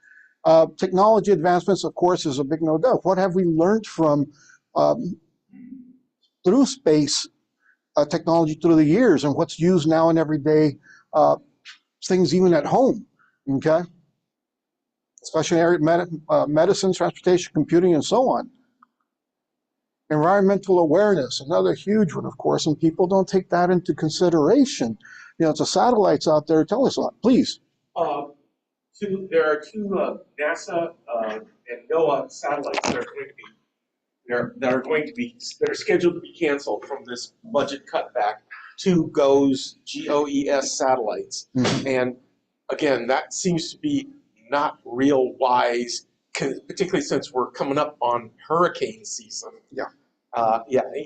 Technology advancements, of course, is a big no doubt. What have we learned from through space technology through the years, and what's used now in everyday things, even at home? Okay, especially in area medicine, transportation, computing, and so on. Environmental awareness, another huge one, of course, and people don't take that into consideration. It's the satellites out there. Tell us a lot, please. There are two NASA and NOAA satellites that are scheduled to be canceled from this budget cutback. Two GOES satellites, and again, that seems to be not real wise particularly since we're coming up on hurricane season. Yeah.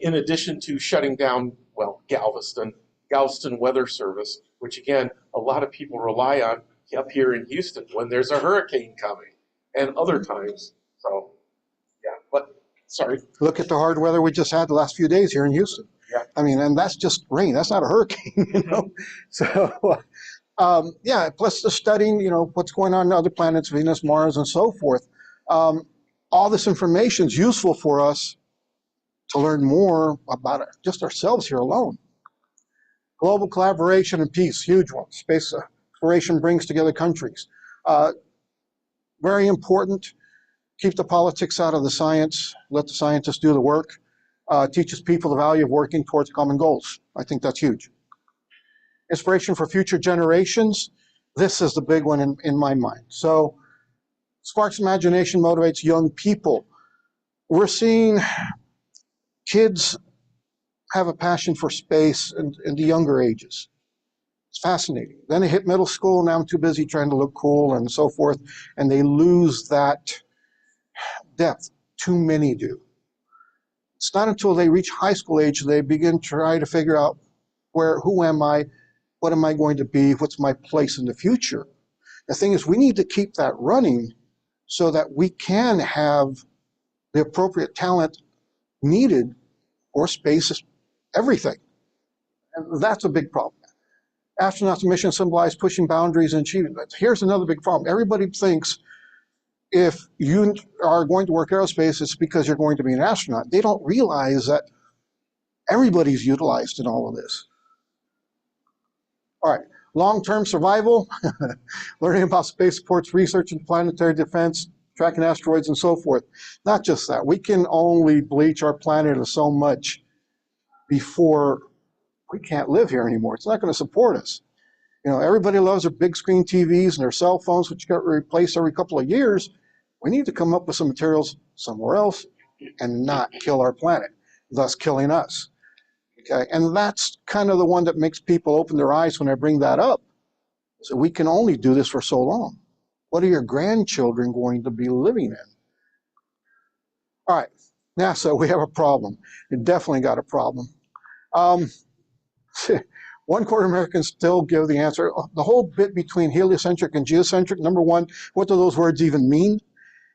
In addition to shutting down, well, Galveston Weather Service, which again, a lot of people rely on up here in Houston when there's a hurricane coming and other times. So, yeah, but sorry. Look at the hard weather we just had the last few days here in Houston. Yeah. I mean, and that's just rain. That's not a hurricane, you know? So, yeah, plus the studying, you know, what's going on other planets, Venus, Mars, and so forth. All this information is useful for us to learn more about it, just ourselves here alone. Global collaboration and peace, huge one. Space exploration brings together countries. Very important. Keep the politics out of the science. Let the scientists do the work. Teaches people the value of working towards common goals. I think that's huge. Inspiration for future generations. This is the big one in my mind. So, sparks imagination, motivates young people. We're seeing kids have a passion for space in the younger ages. It's fascinating. Then they hit middle school, now I'm too busy trying to look cool and so forth, and they lose that depth. Too many do. It's not until they reach high school age they begin to try to figure out who am I, what am I going to be, what's my place in the future. The thing is, we need to keep that running so that we can have the appropriate talent needed for space, everything. And that's a big problem. Astronauts' mission symbolize pushing boundaries and achieving that. Here's another big problem. Everybody thinks if you are going to work aerospace, it's because you're going to be an astronaut. They don't realize that everybody's utilized in all of this. All right, long-term survival, learning about space supports research in planetary defense, tracking asteroids and so forth. Not just that, we can only bleach our planet so much before we can't live here anymore. It's not going to support us. You know, everybody loves their big screen TVs and their cell phones, which get replaced every couple of years. We need to come up with some materials somewhere else and not kill our planet, thus killing us. Okay, and that's kind of the one that makes people open their eyes when I bring that up. So we can only do this for so long. What are your grandchildren going to be living in? All right, NASA, we have a problem. We definitely got a problem. 1/4 Americans still give the answer. The whole bit between heliocentric and geocentric, number one, what do those words even mean?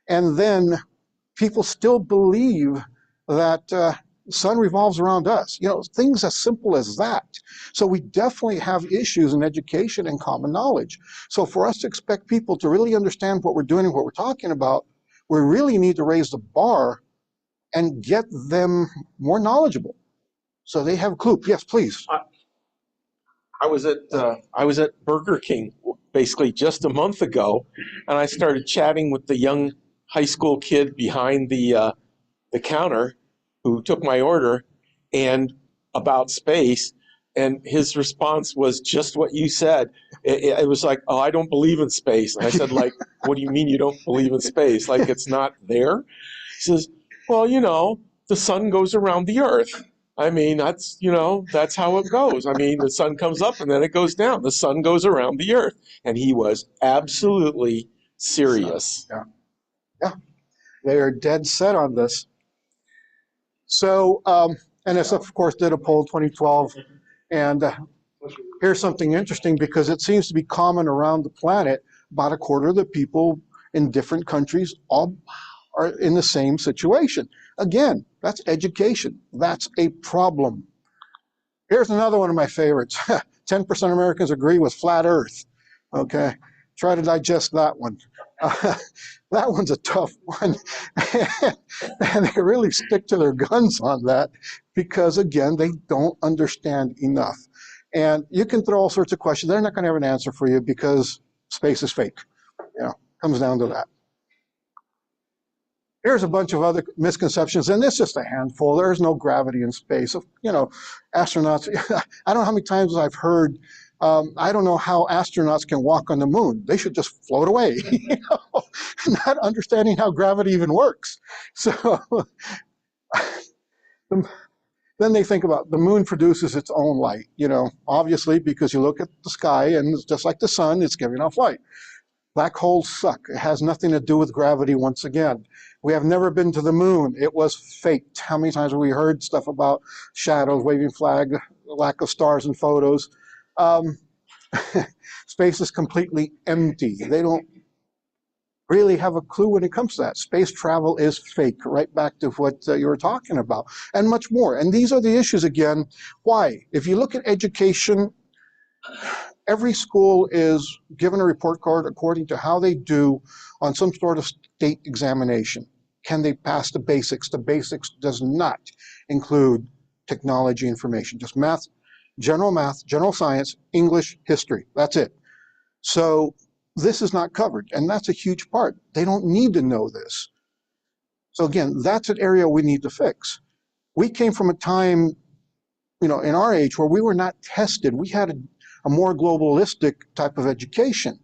And then people still believe that the sun revolves around us. You know, things as simple as that. So we definitely have issues in education and common knowledge. So for us to expect people to really understand what we're doing and what we're talking about, we really need to raise the bar and get them more knowledgeable so they have a clue. Yes, please. I was at Burger King basically just a month ago, and I started chatting with the young high school kid behind the counter who took my order and about space, and his response was just what you said. It was like, "Oh, I don't believe in space." And I said, "Like, what do you mean you don't believe in space? Like it's not there?" He says, "Well, you know, the sun goes around the Earth. I mean, that's, you know, that's how it goes. I mean, the sun comes up and then it goes down. The sun goes around the Earth." And he was absolutely serious. Yeah. Yeah. They are dead set on this. So NSF, of course, did a poll 2012. And here's something interesting because it seems to be common around the planet. About 1/4 of the people in different countries all are in the same situation. Again, that's education. That's a problem. Here's another one of my favorites. 10% of Americans agree with flat Earth. Okay, try to digest that one. That one's a tough one. And they really stick to their guns on that because, again, they don't understand enough. And you can throw all sorts of questions. They're not going to have an answer for you because space is fake. You know, comes down to that. Here's a bunch of other misconceptions, and it's just a handful. There's no gravity in space. You know, astronauts, I don't know how many times I've heard, I don't know how astronauts can walk on the moon. They should just float away, you know, not understanding how gravity even works. So then they think about the moon produces its own light, you know, obviously because you look at the sky and it's just like the sun, it's giving off light. Black holes suck. It has nothing to do with gravity once again. We have never been to the moon. It was faked. How many times have we heard stuff about shadows, waving flag, lack of stars in photos? Space is completely empty. They don't really have a clue when it comes to that. Space travel is fake, right back to what you were talking about, and much more. And these are the issues again. Why? If you look at education, every school is given a report card according to how they do on some sort of state examination. Can they pass the basics? The basics does not include technology information, just math, general science, English, history. That's it. So this is not covered, and that's a huge part. They don't need to know this. So again, that's an area we need to fix. We came from a time, in our age where we were not tested. We had a more globalistic type of education.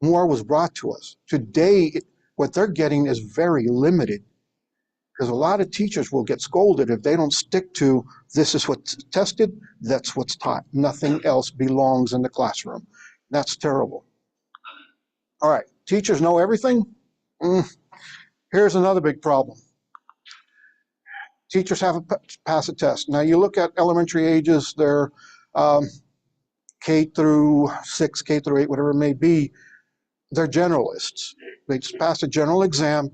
More was brought to us. Today, what they're getting is very limited, because a lot of teachers will get scolded if they don't stick to this is what's tested, that's what's taught. Nothing else belongs in the classroom. That's terrible. All right, teachers know everything? Here's another big problem. Teachers have to pass a test. Now you look at elementary ages, they're K through 6, K through 8, whatever it may be, they're generalists. They just pass a general exam.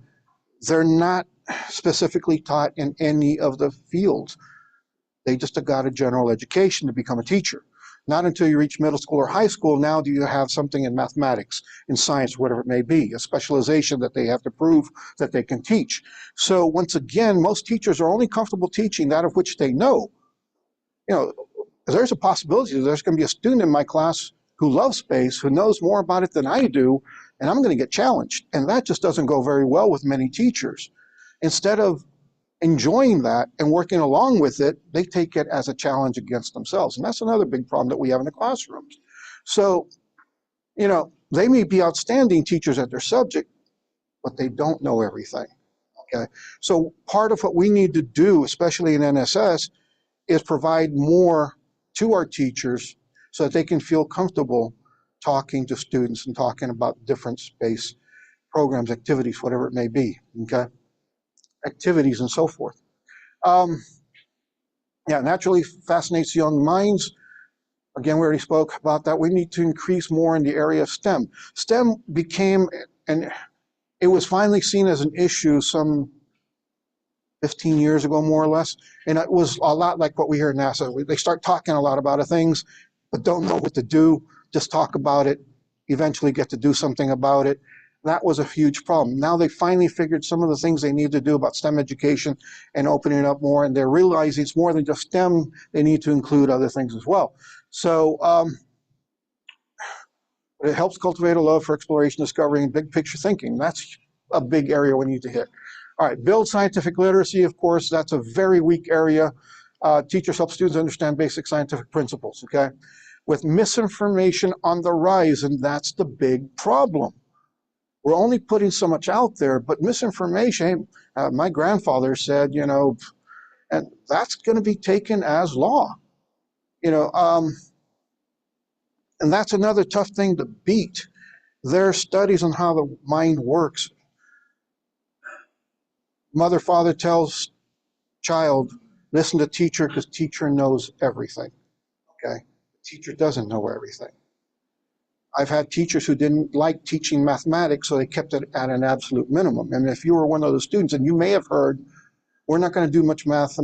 They're not specifically taught in any of the fields. They just have got a general education to become a teacher. Not until you reach middle school or high school now do you have something in mathematics, in science, whatever it may be, a specialization that they have to prove that they can teach. So once again, most teachers are only comfortable teaching that of which they know. There's a possibility that there's going to be a student in my class who loves space, who knows more about it than I do, and I'm going to get challenged. And that just doesn't go very well with many teachers. Instead of enjoying that and working along with it, they take it as a challenge against themselves. And that's another big problem that we have in the classrooms. So, they may be outstanding teachers at their subject, but they don't know everything. Okay. So part of what we need to do, especially in NSS, is provide more to our teachers so that they can feel comfortable talking to students and talking about different space programs, activities, whatever it may be, okay? Activities and so forth. Naturally fascinates young minds. Again, we already spoke about that. We need to increase more in the area of STEM. STEM became, and it was finally seen as an issue some 15 years ago, more or less. And it was a lot like what we hear at NASA. They start talking a lot about things, but don't know what to do. Just talk about it, eventually get to do something about it. That was a huge problem. Now they finally figured some of the things they need to do about STEM education and opening it up more, and they're realizing it's more than just STEM. They need to include other things as well. So it helps cultivate a love for exploration, discovery, and big picture thinking. That's a big area we need to hit. All right, build scientific literacy, of course, that's a very weak area. Teachers help students understand basic scientific principles, okay? With misinformation on the rise, and that's the big problem. We're only putting so much out there, but misinformation, my grandfather said, and that's going to be taken as law, and that's another tough thing to beat. There are studies on how the mind works. Mother, father tells child, listen to teacher because teacher knows everything, okay? Teacher doesn't know everything. I've had teachers who didn't like teaching mathematics, so they kept it at an absolute minimum. And if you were one of those students, and you may have heard, we're not going to do much math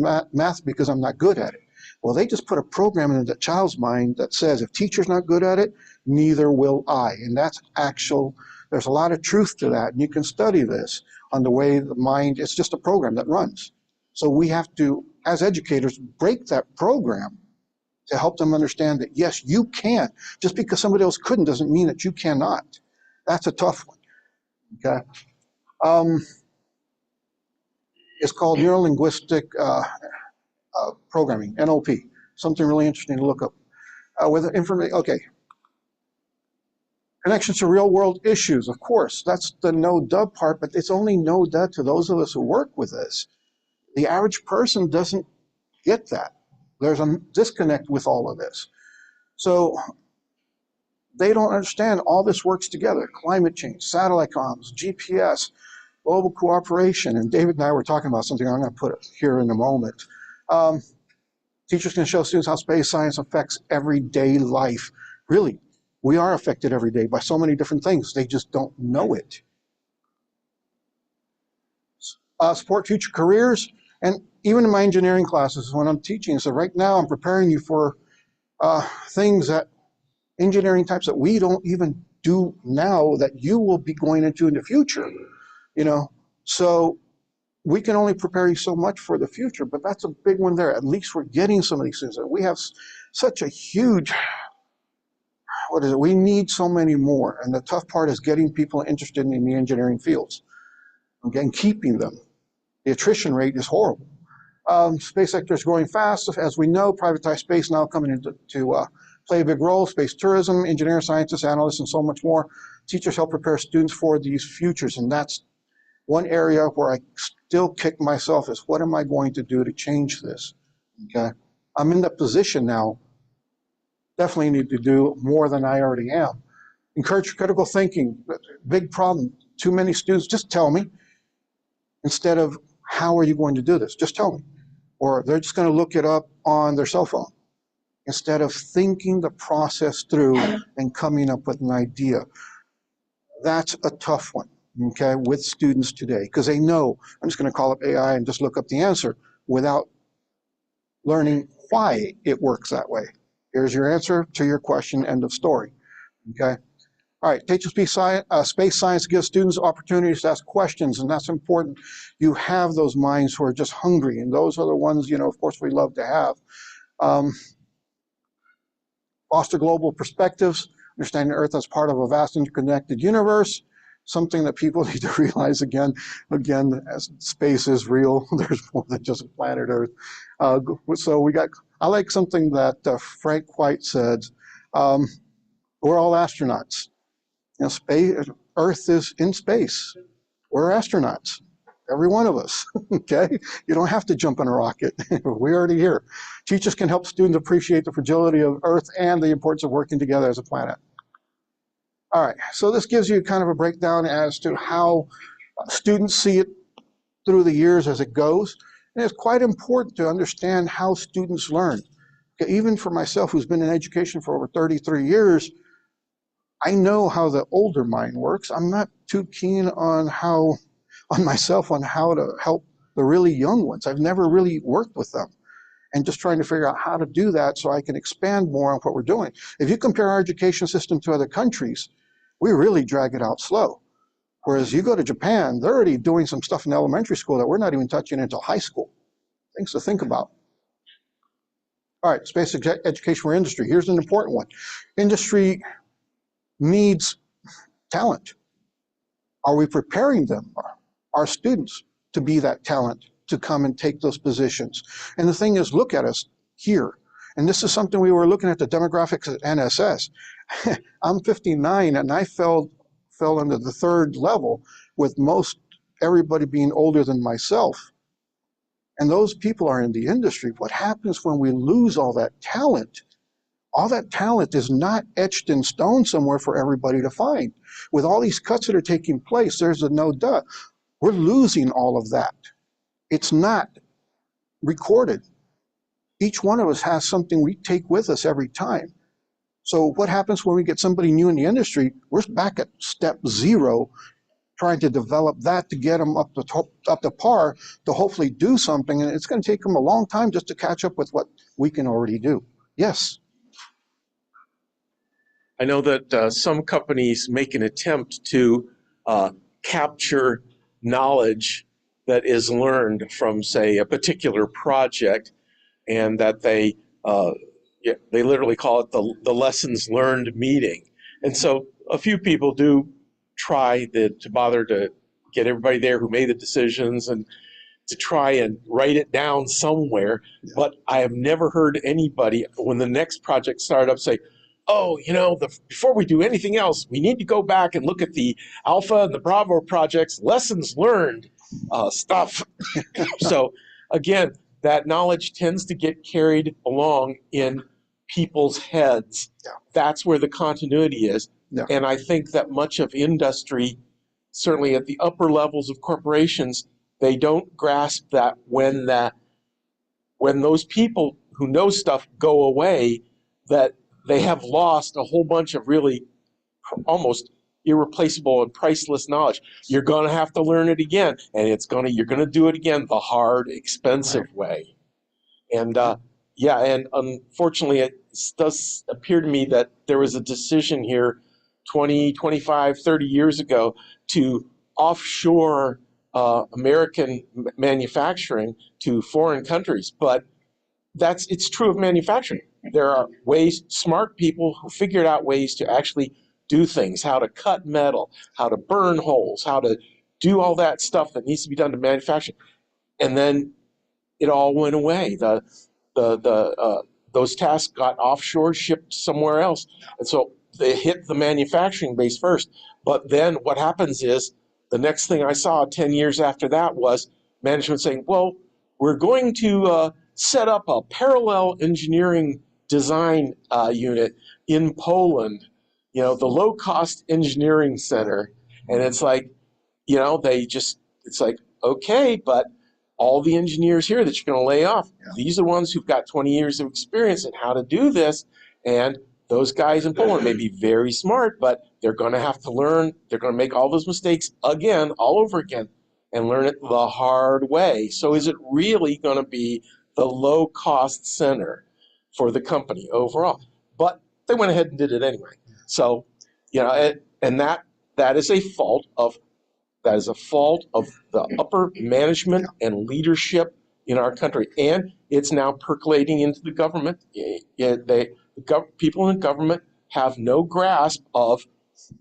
because I'm not good at it. Well, they just put a program into the child's mind that says, if teacher's not good at it, neither will I. And that's there's a lot of truth to that. And you can study this on the way the mind, it's just a program that runs. So we have to, as educators, break that program to help them understand that, yes, you can. Just because somebody else couldn't doesn't mean that you cannot. That's a tough one, okay? It's called neuro-linguistic programming, NLP. Something really interesting to look up. With information, okay. Connections to real-world issues, of course. That's the no-duh part, but it's only no-duh to those of us who work with this. The average person doesn't get that. There's a disconnect with all of this. So They don't understand all this works together. Climate change, satellite comms, GPS, global cooperation. And David and I were talking about something I'm going to put here in a moment. Teachers can show students how space science affects everyday life. Really, we are affected every day by so many different things. They just don't know it. Support future careers. And even in my engineering classes, when I'm teaching, so right now I'm preparing you for things that engineering types that we don't even do now that you will be going into in the future, you know. So we can only prepare you so much for the future, but that's a big one there. At least we're getting some of these things. We have such a huge, what is it? We need so many more. And the tough part is getting people interested in the engineering fields, okay, and keeping them. The attrition rate is horrible. Space sector is growing fast. As we know, privatized space now coming into play a big role. Space tourism, engineers, scientists, analysts, and so much more. Teachers help prepare students for these futures, and that's one area where I still kick myself is what am I going to do to change this? Okay, I'm in that position now. Definitely need to do more than I already am. Encourage critical thinking. Big problem. Too many students just tell me instead of how are you going to do this? Just tell me. Or they're just going to look it up on their cell phone instead of thinking the process through and coming up with an idea. That's a tough one, okay, with students today, because they know I'm just going to call up AI and just look up the answer without learning why it works that way. Here's your answer to your question, end of story, okay? All right, teach space science gives students opportunities to ask questions, and that's important. You have those minds who are just hungry, and those are the ones, you know, of course, we love to have. Foster global perspectives, understanding Earth as part of a vast interconnected universe, something that people need to realize again, as space is real. There's more than just planet Earth. So I like something that Frank White said, we're all astronauts. You know, Earth is in space. We're astronauts, every one of us, okay? You don't have to jump in a rocket. We're already here. Teachers can help students appreciate the fragility of Earth and the importance of working together as a planet. All right, so this gives you kind of a breakdown as to how students see it through the years as it goes. And it's quite important to understand how students learn. Okay, even for myself, who's been in education for over 33 years, I know how the older mind works. I'm not too keen on myself on how to help the really young ones. I've never really worked with them, and just trying to figure out how to do that so I can expand more on what we're doing. If you compare our education system to other countries, we really drag it out slow. Whereas you go to Japan, they're already doing some stuff in elementary school that we're not even touching until high school. Things to think about. All right, space education for industry. Here's an important one. Industry needs talent. Are we preparing them, our students, to be that talent, to come and take those positions? And the thing is, look at us here. And this is something we were looking at the demographics at NSS. I'm 59 and I fell into the third level with most everybody being older than myself. And those people are in the industry. What happens when we lose all that talent? All that talent is not etched in stone somewhere for everybody to find. With all these cuts that are taking place, there's a no duh. We're losing all of that. It's not recorded. Each one of us has something we take with us every time. So what happens when we get somebody new in the industry? We're back at step zero, trying to develop that to get them up to par to hopefully do something. And it's going to take them a long time just to catch up with what we can already do. Yes. I know that some companies make an attempt to capture knowledge that is learned from, say, a particular project, and that they literally call it the lessons learned meeting. And so a few people do try to bother to get everybody there who made the decisions and to try and write it down somewhere. Yeah. But I have never heard anybody, when the next project started up, say, oh, you know, before we do anything else, we need to go back and look at the Alpha and the Bravo projects, lessons learned stuff. So again, that knowledge tends to get carried along in people's heads. Yeah. That's where the continuity is. Yeah. And I think that much of industry, certainly at the upper levels of corporations, they don't grasp that when those people who know stuff go away, that they have lost a whole bunch of really almost irreplaceable and priceless knowledge. You're going to have to learn it again, and you're going to do it again the hard, expensive way. And and unfortunately, it does appear to me that there was a decision here 20, 25, 30 years ago to offshore American manufacturing to foreign countries. But it's true of manufacturing. There are smart people who figured out ways to actually do things, how to cut metal, how to burn holes, how to do all that stuff that needs to be done to manufacture. And then it all went away. Those tasks got offshore, shipped somewhere else. And so they hit the manufacturing base first. But then what happens is, the next thing I saw 10 years after that was management saying, well, we're going to set up a parallel engineering design unit in Poland, the low-cost engineering center. And it's like, it's like, okay, but all the engineers here that you're going to lay off, these are the ones who've got 20 years of experience in how to do this. And those guys in Poland may be very smart, but they're going to have to learn. They're going to make all those mistakes again, all over again, and learn it the hard way. So is it really going to be the low-cost center for the company overall? But they went ahead and did it anyway. So, and that is a fault of the upper management and leadership in our country, and it's now percolating into the government. People in government have no grasp of,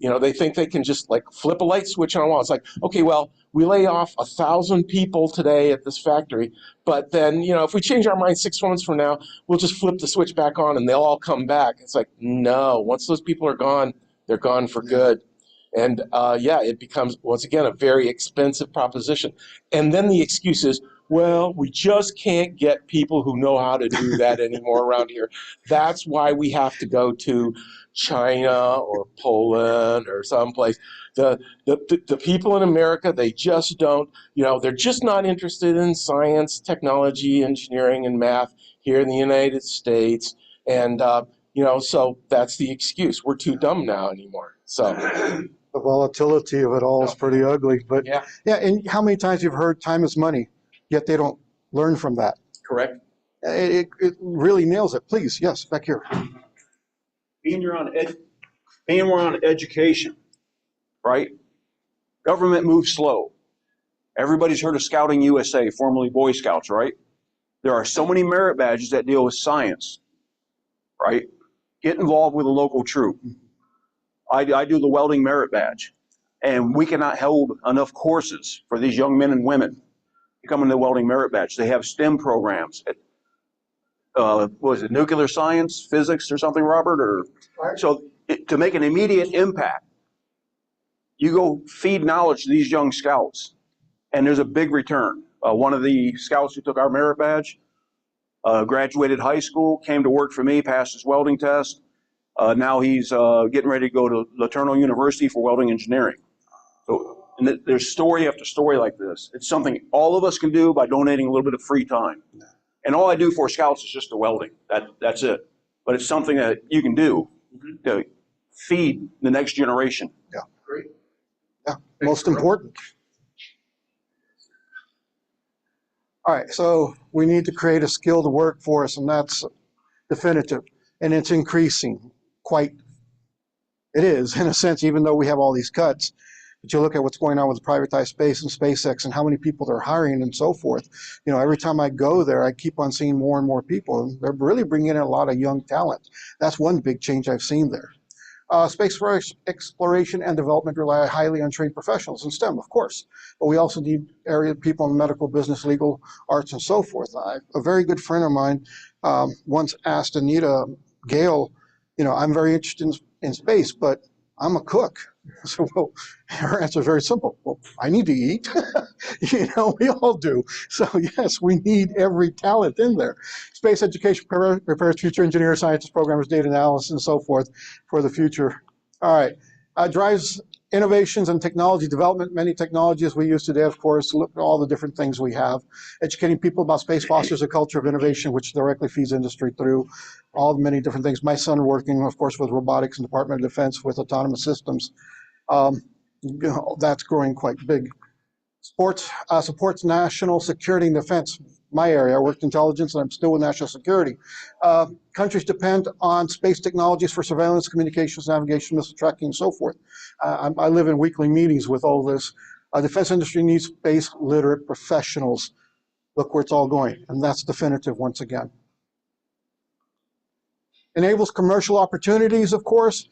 they think they can just like flip a light switch on a wall. It's like, okay, well, we lay off 1,000 people today at this factory, but then, if we change our mind 6 months from now, we'll just flip the switch back on and they'll all come back. It's like, no, once those people are gone, they're gone for good. And it becomes, once again, a very expensive proposition. And then the excuse is, well, we just can't get people who know how to do that anymore around here. That's why we have to go to China or Poland or someplace. The people in America, they just don't, they're just not interested in science, technology, engineering, and math here in the United States. And, so that's the excuse. We're too dumb now anymore. So the volatility of it all is pretty ugly. But yeah, and how many times you've heard time is money, yet they don't learn from that. Correct. It really nails it. Please, yes, back here. Being we're on education, right? Government moves slow. Everybody's heard of Scouting USA, formerly Boy Scouts, right? There are so many merit badges that deal with science, right? Get involved with a local troop. I do the welding merit badge, and we cannot hold enough courses for these young men and women to come into the welding merit badge. They have STEM programs. Was it nuclear science, physics, or something, Robert? So to make an immediate impact, you go feed knowledge to these young scouts, and there's a big return. One of the scouts who took our merit badge graduated high school, came to work for me, passed his welding test. Now he's getting ready to go to Laterno University for welding engineering. So there's story after story like this. It's something all of us can do by donating a little bit of free time. And all I do for scouts is just the welding. That's it. But it's something that you can do to feed the next generation. Yeah. Great. Yeah. Most important. All right. So we need to create a skilled workforce, and that's definitive. And it's increasing it is, in a sense, even though we have all these cuts. But you look at what's going on with privatized space and SpaceX and how many people they're hiring and so forth. Every time I go there, I keep on seeing more and more people. And they're really bringing in a lot of young talent. That's one big change I've seen there. Space exploration and development rely highly on trained professionals in STEM, of course. But we also need people in medical, business, legal, arts, and so forth. A very good friend of mine once asked Anita Gale, I'm very interested in space, but I'm a cook. So, well, her answer is very simple. Well, I need to eat. We all do. So, yes, we need every talent in there. Space education prepares future engineers, scientists, programmers, data analysts, and so forth for the future. All right. Drives innovations and technology development. Many technologies we use today, of course, look at all the different things we have. Educating people about space fosters a culture of innovation, which directly feeds industry through all the many different things. My son working, of course, with robotics and Department of Defense with autonomous systems. That's growing quite big. Sports supports national security and defense. My area, I worked intelligence, and I'm still with national security. Countries depend on space technologies for surveillance, communications, navigation, missile tracking, and so forth. I live in weekly meetings with all this. Defense industry needs space literate professionals. Look where it's all going, and that's definitive once again. Enables commercial opportunities, of course.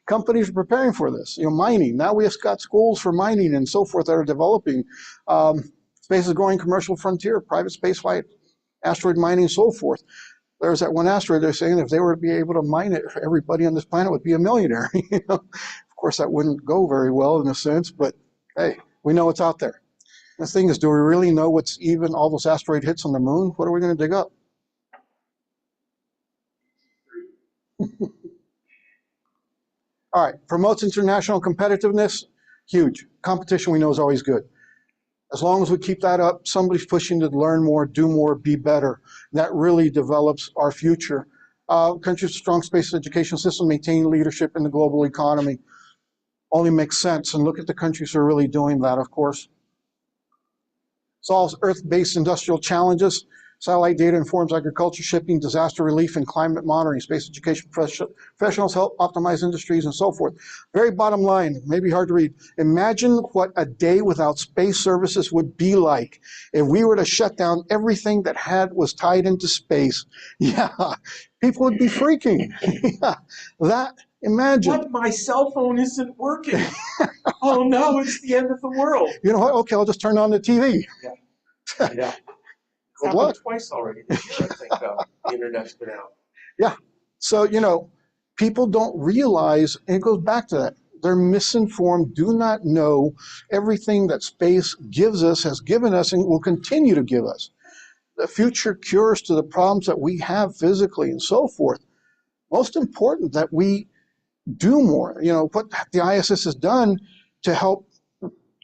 Companies are preparing for this. Mining. Now we've got schools for mining and so forth that are developing. Space is growing commercial frontier, private spaceflight, asteroid mining, and so forth. There's that one asteroid they're saying if they were to be able to mine it, everybody on this planet would be a millionaire. Of course, that wouldn't go very well in a sense, but hey, we know it's out there. The thing is, do we really know what's even all those asteroid hits on the moon? What are we going to dig up? All right, promotes international competitiveness, huge. Competition we know is always good. As long as we keep that up, somebody's pushing to learn more, do more, be better. That really develops our future. Countries with strong space education system maintain leadership in the global economy. Only makes sense, and look at the countries who are really doing that, of course. Solves Earth-based industrial challenges. Satellite data informs agriculture, shipping, disaster relief, and climate monitoring. Space education professionals help optimize industries and so forth. Very bottom line, maybe hard to read. Imagine what a day without space services would be like if we were to shut down everything that was tied into space. Yeah, people would be freaking. Yeah, imagine. What? My cell phone isn't working. Oh no, it's the end of the world. You know what? Okay, I'll just turn on the TV. Yeah. It's happened twice already this year, I think, the internet's been out. Yeah. So, people don't realize, and it goes back to that, they're misinformed, do not know everything that space gives us, has given us, and will continue to give us. The future cures to the problems that we have physically and so forth. Most important that we do more. What the ISS has done to help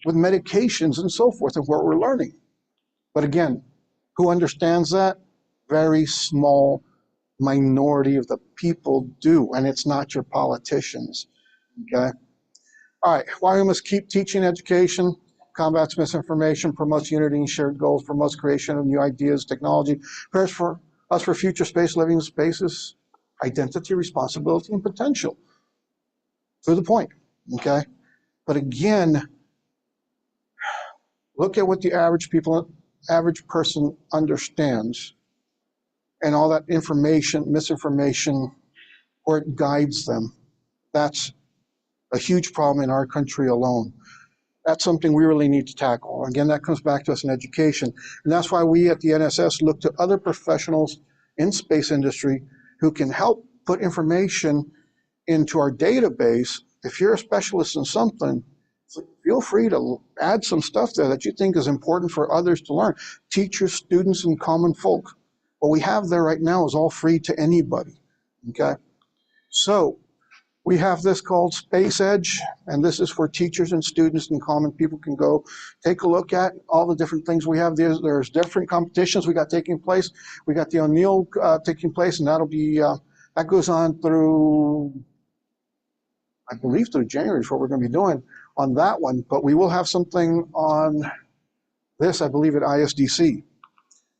with medications and so forth and what we're learning. But again, who understands that? Very small minority of the people do, and it's not your politicians, okay? All right, why we must keep teaching education, combats misinformation, promotes unity and shared goals, promotes creation of new ideas, technology, prepares for us for future space, living spaces, identity, responsibility, and potential. To the point, okay? But again, look at what the average person understands, and all that information, misinformation, or it guides them. That's a huge problem in our country alone. That's something we really need to tackle. Again, that comes back to us in education. And that's why we at the NSS look to other professionals in space industry who can help put information into our database. If you're a specialist in something, feel free to add some stuff there that you think is important for others to learn. Teachers, students, and common folk. What we have there right now is all free to anybody, okay? So we have this called SpaceEdge, and this is where teachers and students and common people can go take a look at all the different things we have. There's different competitions we got taking place. We got the O'Neill taking place, and that'll be, that goes on through, I believe through January is what we're gonna be doing on that one, but we will have something on this, I believe, at ISDC.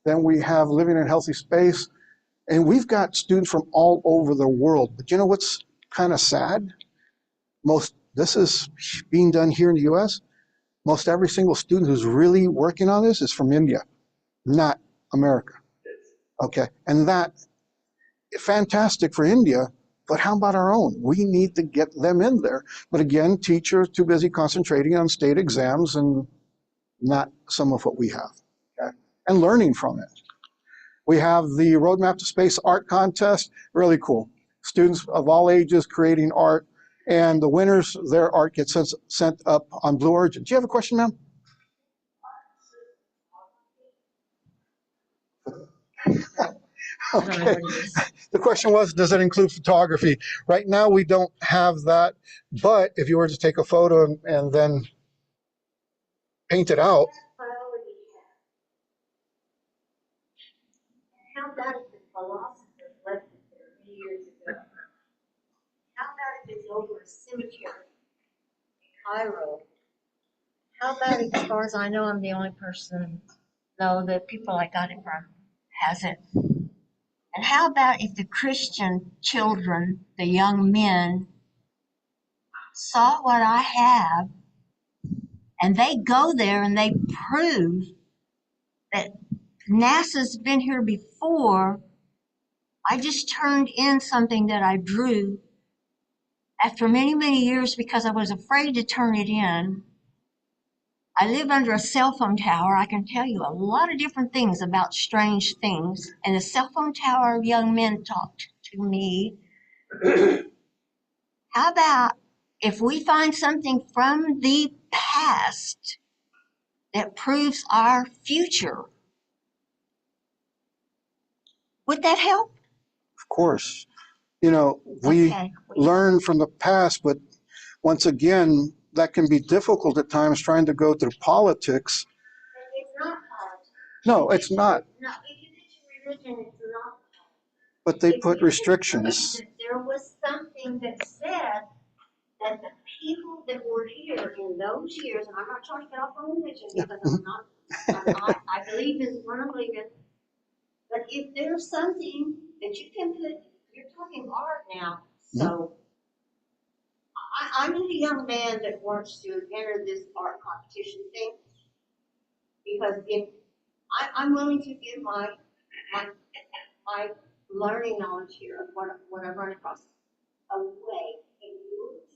Then we have Living in Healthy Space, and we've got students from all over the world. But you know what's kind of sad? This is being done here in the US. Most every single student who's really working on this is from India, not America. Okay, and that, fantastic for India, but how about our own? We need to get them in there. But again, teachers too busy concentrating on state exams and not some of what we have, okay? And learning from it. We have the Roadmap to Space Art Contest, really cool. Students of all ages creating art, And the winners, their art gets sent up on Blue Origin. Do you have a question, ma'am? Okay. The question was, does it include photography? Right now, we don't have that, but if you were to take a photo and then paint it out. How about if the philosophers left it there many years ago? How about if it's over a cemetery in Cairo? How about if, as far as I know, I'm the only person, no, the people I got it from hasn't. And how about if the Christian children, the young men, saw what I have and they go there and they prove that NASA's been here before. I just turned in something that I drew after many, many years because I was afraid to turn it in. I live under a cell phone tower. I can tell you a lot of different things about strange things. And the cell phone tower young men talked to me. How about if we find something from the past that proves our future? Would that help? Of course. You know, we learn from the past, but once again, that can be difficult at times trying to go through politics. It's not politics. No, it's not. No, if you mention religion, it's not. But they put restrictions. There was something that said that the people that were here in those years, and I'm not trying to get off on religion because I believe in what I believe in, but if there's something that you can put, you're talking art now, so I need a young man that wants to enter this art competition thing, because if I'm willing to give my learning knowledge here of what I run across away, and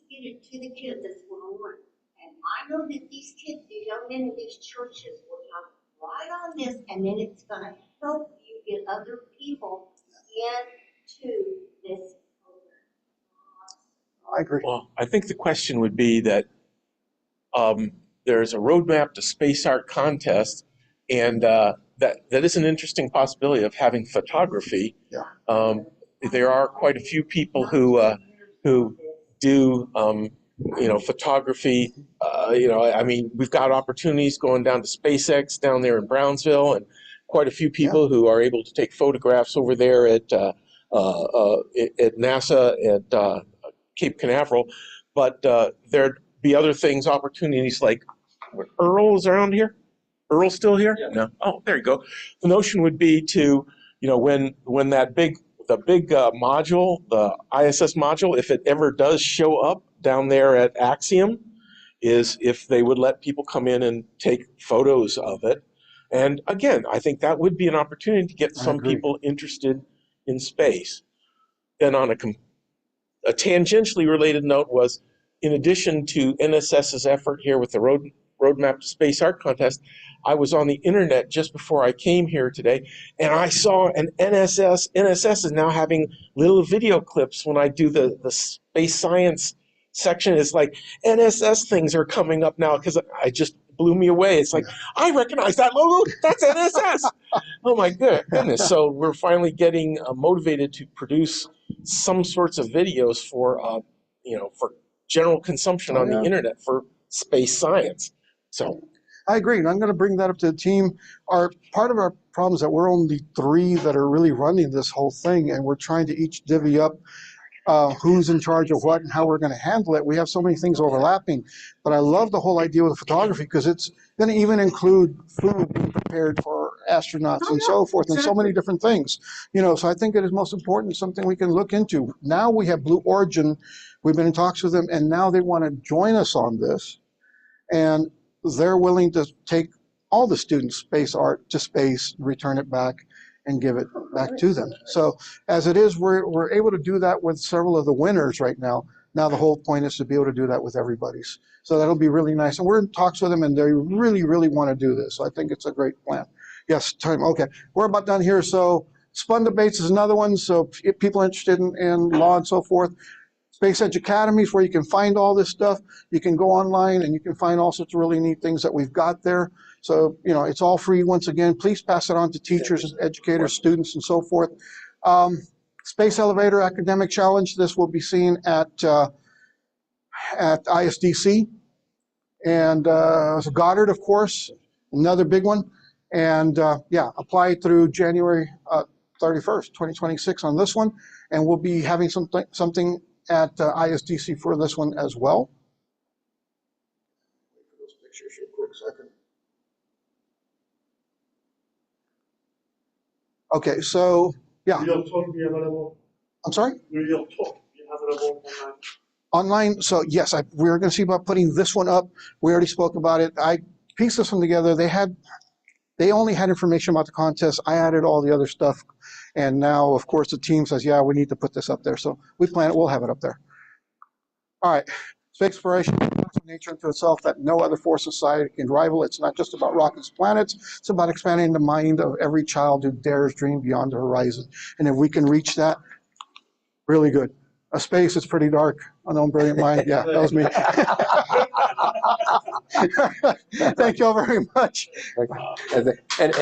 get it to the kids. That's what I want. And I know that these kids, these young men in these churches will jump right on this, and then it's going to help you get other people into this program. I agree. Well, I think the question would be that there's a roadmap to space art contest, and that is an interesting possibility of having photography. Yeah. There are quite a few people who do photography. I mean, we've got opportunities going down to SpaceX down there in Brownsville, and quite a few people who are able to take photographs over there at NASA at Cape Canaveral. But there'd be other things, opportunities like Earl is around here. Earl's still here? Yeah. No. Oh, there you go. The notion would be to, when the big module, the ISS module, if it ever does show up down there at Axiom, is if they would let people come in and take photos of it. And again, I think that would be an opportunity to get some people interested in space. Then on a tangentially related note was, in addition to NSS's effort here with the Roadmap to Space Art Contest, I was on the internet just before I came here today, and I saw an NSS is now having little video clips when I do the space science section. It's like NSS things are coming up now, because I just blew me away. It's like, I recognize that logo. That's NSS. Oh my goodness. So we're finally getting motivated to produce some sorts of videos for general consumption on the internet for space science. So I agree, and I'm going to bring that up to the team. Part of our problem is that we're only 3 that are really running this whole thing, and we're trying to each divvy up who's in charge of what and how we're going to handle it. We have so many things overlapping, but I love the whole idea with the photography, because it's going to even include food being prepared for astronauts and so forth, and so many different things. So I think it is most important, something we can look into. Now we have Blue Origin. We've been in talks with them, and now they want to join us on this, and they're willing to take all the students' space art to space, return it back, and give it back to them. So as it is, we're able to do that with several of the winners right now. Now the whole point is to be able to do that with everybody's. So that'll be really nice. And we're in talks with them, and they really, really want to do this. So I think it's a great plan. Yes, time. Okay, we're about done here. So Spun Debates is another one. So if people are interested in law and so forth, SpaceEdge Academies where you can find all this stuff. You can go online and you can find all sorts of really neat things that we've got there. So, you know, it's all free once again. Please pass it on to teachers, educators, students, and so forth. Space Elevator Academic Challenge, this will be seen at ISDC. And so Goddard, of course, another big one. And yeah, apply through January 31st, 2026 on this one. And we'll be having something at ISDC for this one as well. Wait for those pictures for a quick second. Okay, so yeah. Will your talk be available? I'm sorry? Will your talk be available online? Online, so yes, we're going to see about putting this one up. We already spoke about it. I pieced this one together. They only had information about the contest. I added all the other stuff. And now, of course, the team says, yeah, we need to put this up there. So we plan it. We'll have it up there. All right. Space exploration is nature unto itself that no other force of society can rival. It's not just about rockets, planets. It's about expanding the mind of every child who dares dream beyond the horizon. And if we can reach that, really good. A space is pretty dark. Unknown brilliant mind. Yeah, that was me. Thank you all very much. And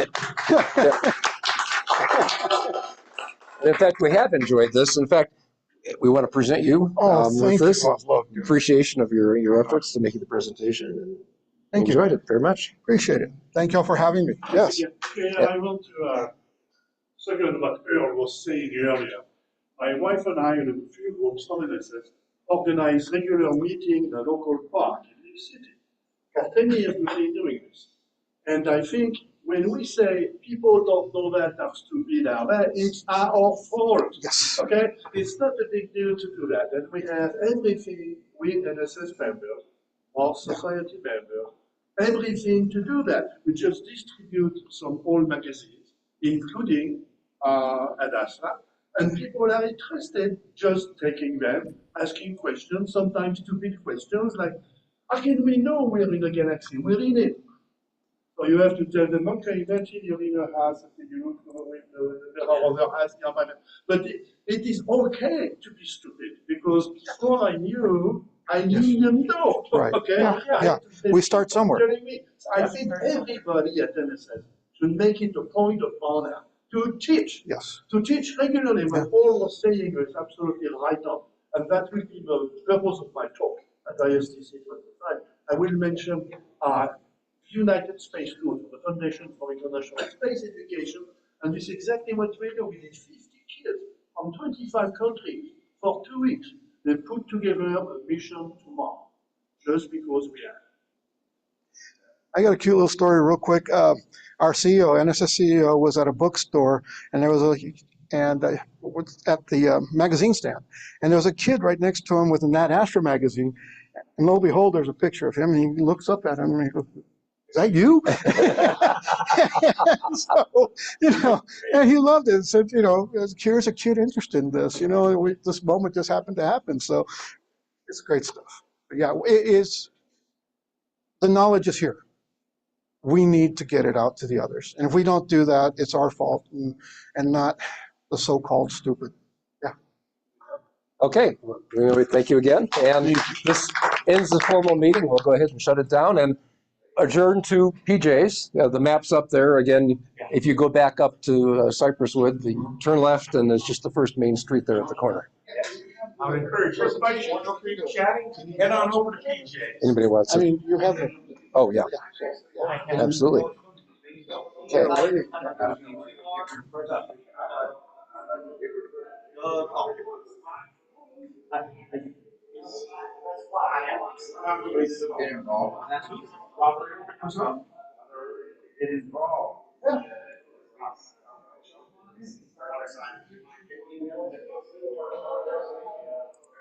in fact, we have enjoyed this. In fact, we want to present you with this appreciation of your efforts to making the presentation. And Thank you. Enjoyed it very much. Appreciate it. Thank you all for having me. Yes. Yeah, I want to second what Earl was saying earlier. My wife and I, in a few groups from NSS, organize regular meetings in a local park in the city. For 10 years we've been doing this. And I think when we say people don't know that are stupid, it's our fault. Yes. Okay? It's not a big deal to do that. And we have everything, we NSS members, or society members, everything to do that. We just distribute some old magazines, including Adastra. And people are interested just taking them, asking questions, sometimes stupid questions like, how can we know we're in a galaxy? We're in it. So you have to tell them, okay, imagine you're in a house, and you look through the window, and there are other houses nearby. But it is okay to be stupid, because before I knew you know. Right. Okay? Yeah. We start somewhere. I think everybody at NSS should make it a point of honor to teach. Yes. To teach regularly. What Paul was saying is absolutely right on. And that will be the purpose of my talk at ISTC 25. I will mention United Space School, the Foundation for International Space Education. And this is exactly what we do. We did 50 kids from 25 countries for 2 weeks. They put together a mission to Mars, just because we are. I got a cute little story real quick. Our CEO, NSS CEO, was at a bookstore, and there was at the magazine stand, and there was a kid right next to him with a Nat Astra magazine, and lo and behold, there's a picture of him, and he looks up at him, and he goes, "Is that you?" So, you know, and he loved it. And said, you know, here's a kid interested in this. You know, this moment just happened to happen. So it's great stuff. But yeah, it is. The knowledge is here. We need to get it out to the others. And if we don't do that, it's our fault and not the so-called stupid. Yeah. Okay. Thank you again. And this ends the formal meeting. We'll go ahead and shut it down and adjourn to PJ's. The map's up there. Again, if you go back up to Cypress Wood, you turn left, and it's just the first main street there at the corner. I would encourage everybody who wants to be chatting to head on over to PJ's. Anybody wants to? I mean, you have the. Oh, yeah. Absolutely. Okay. It involved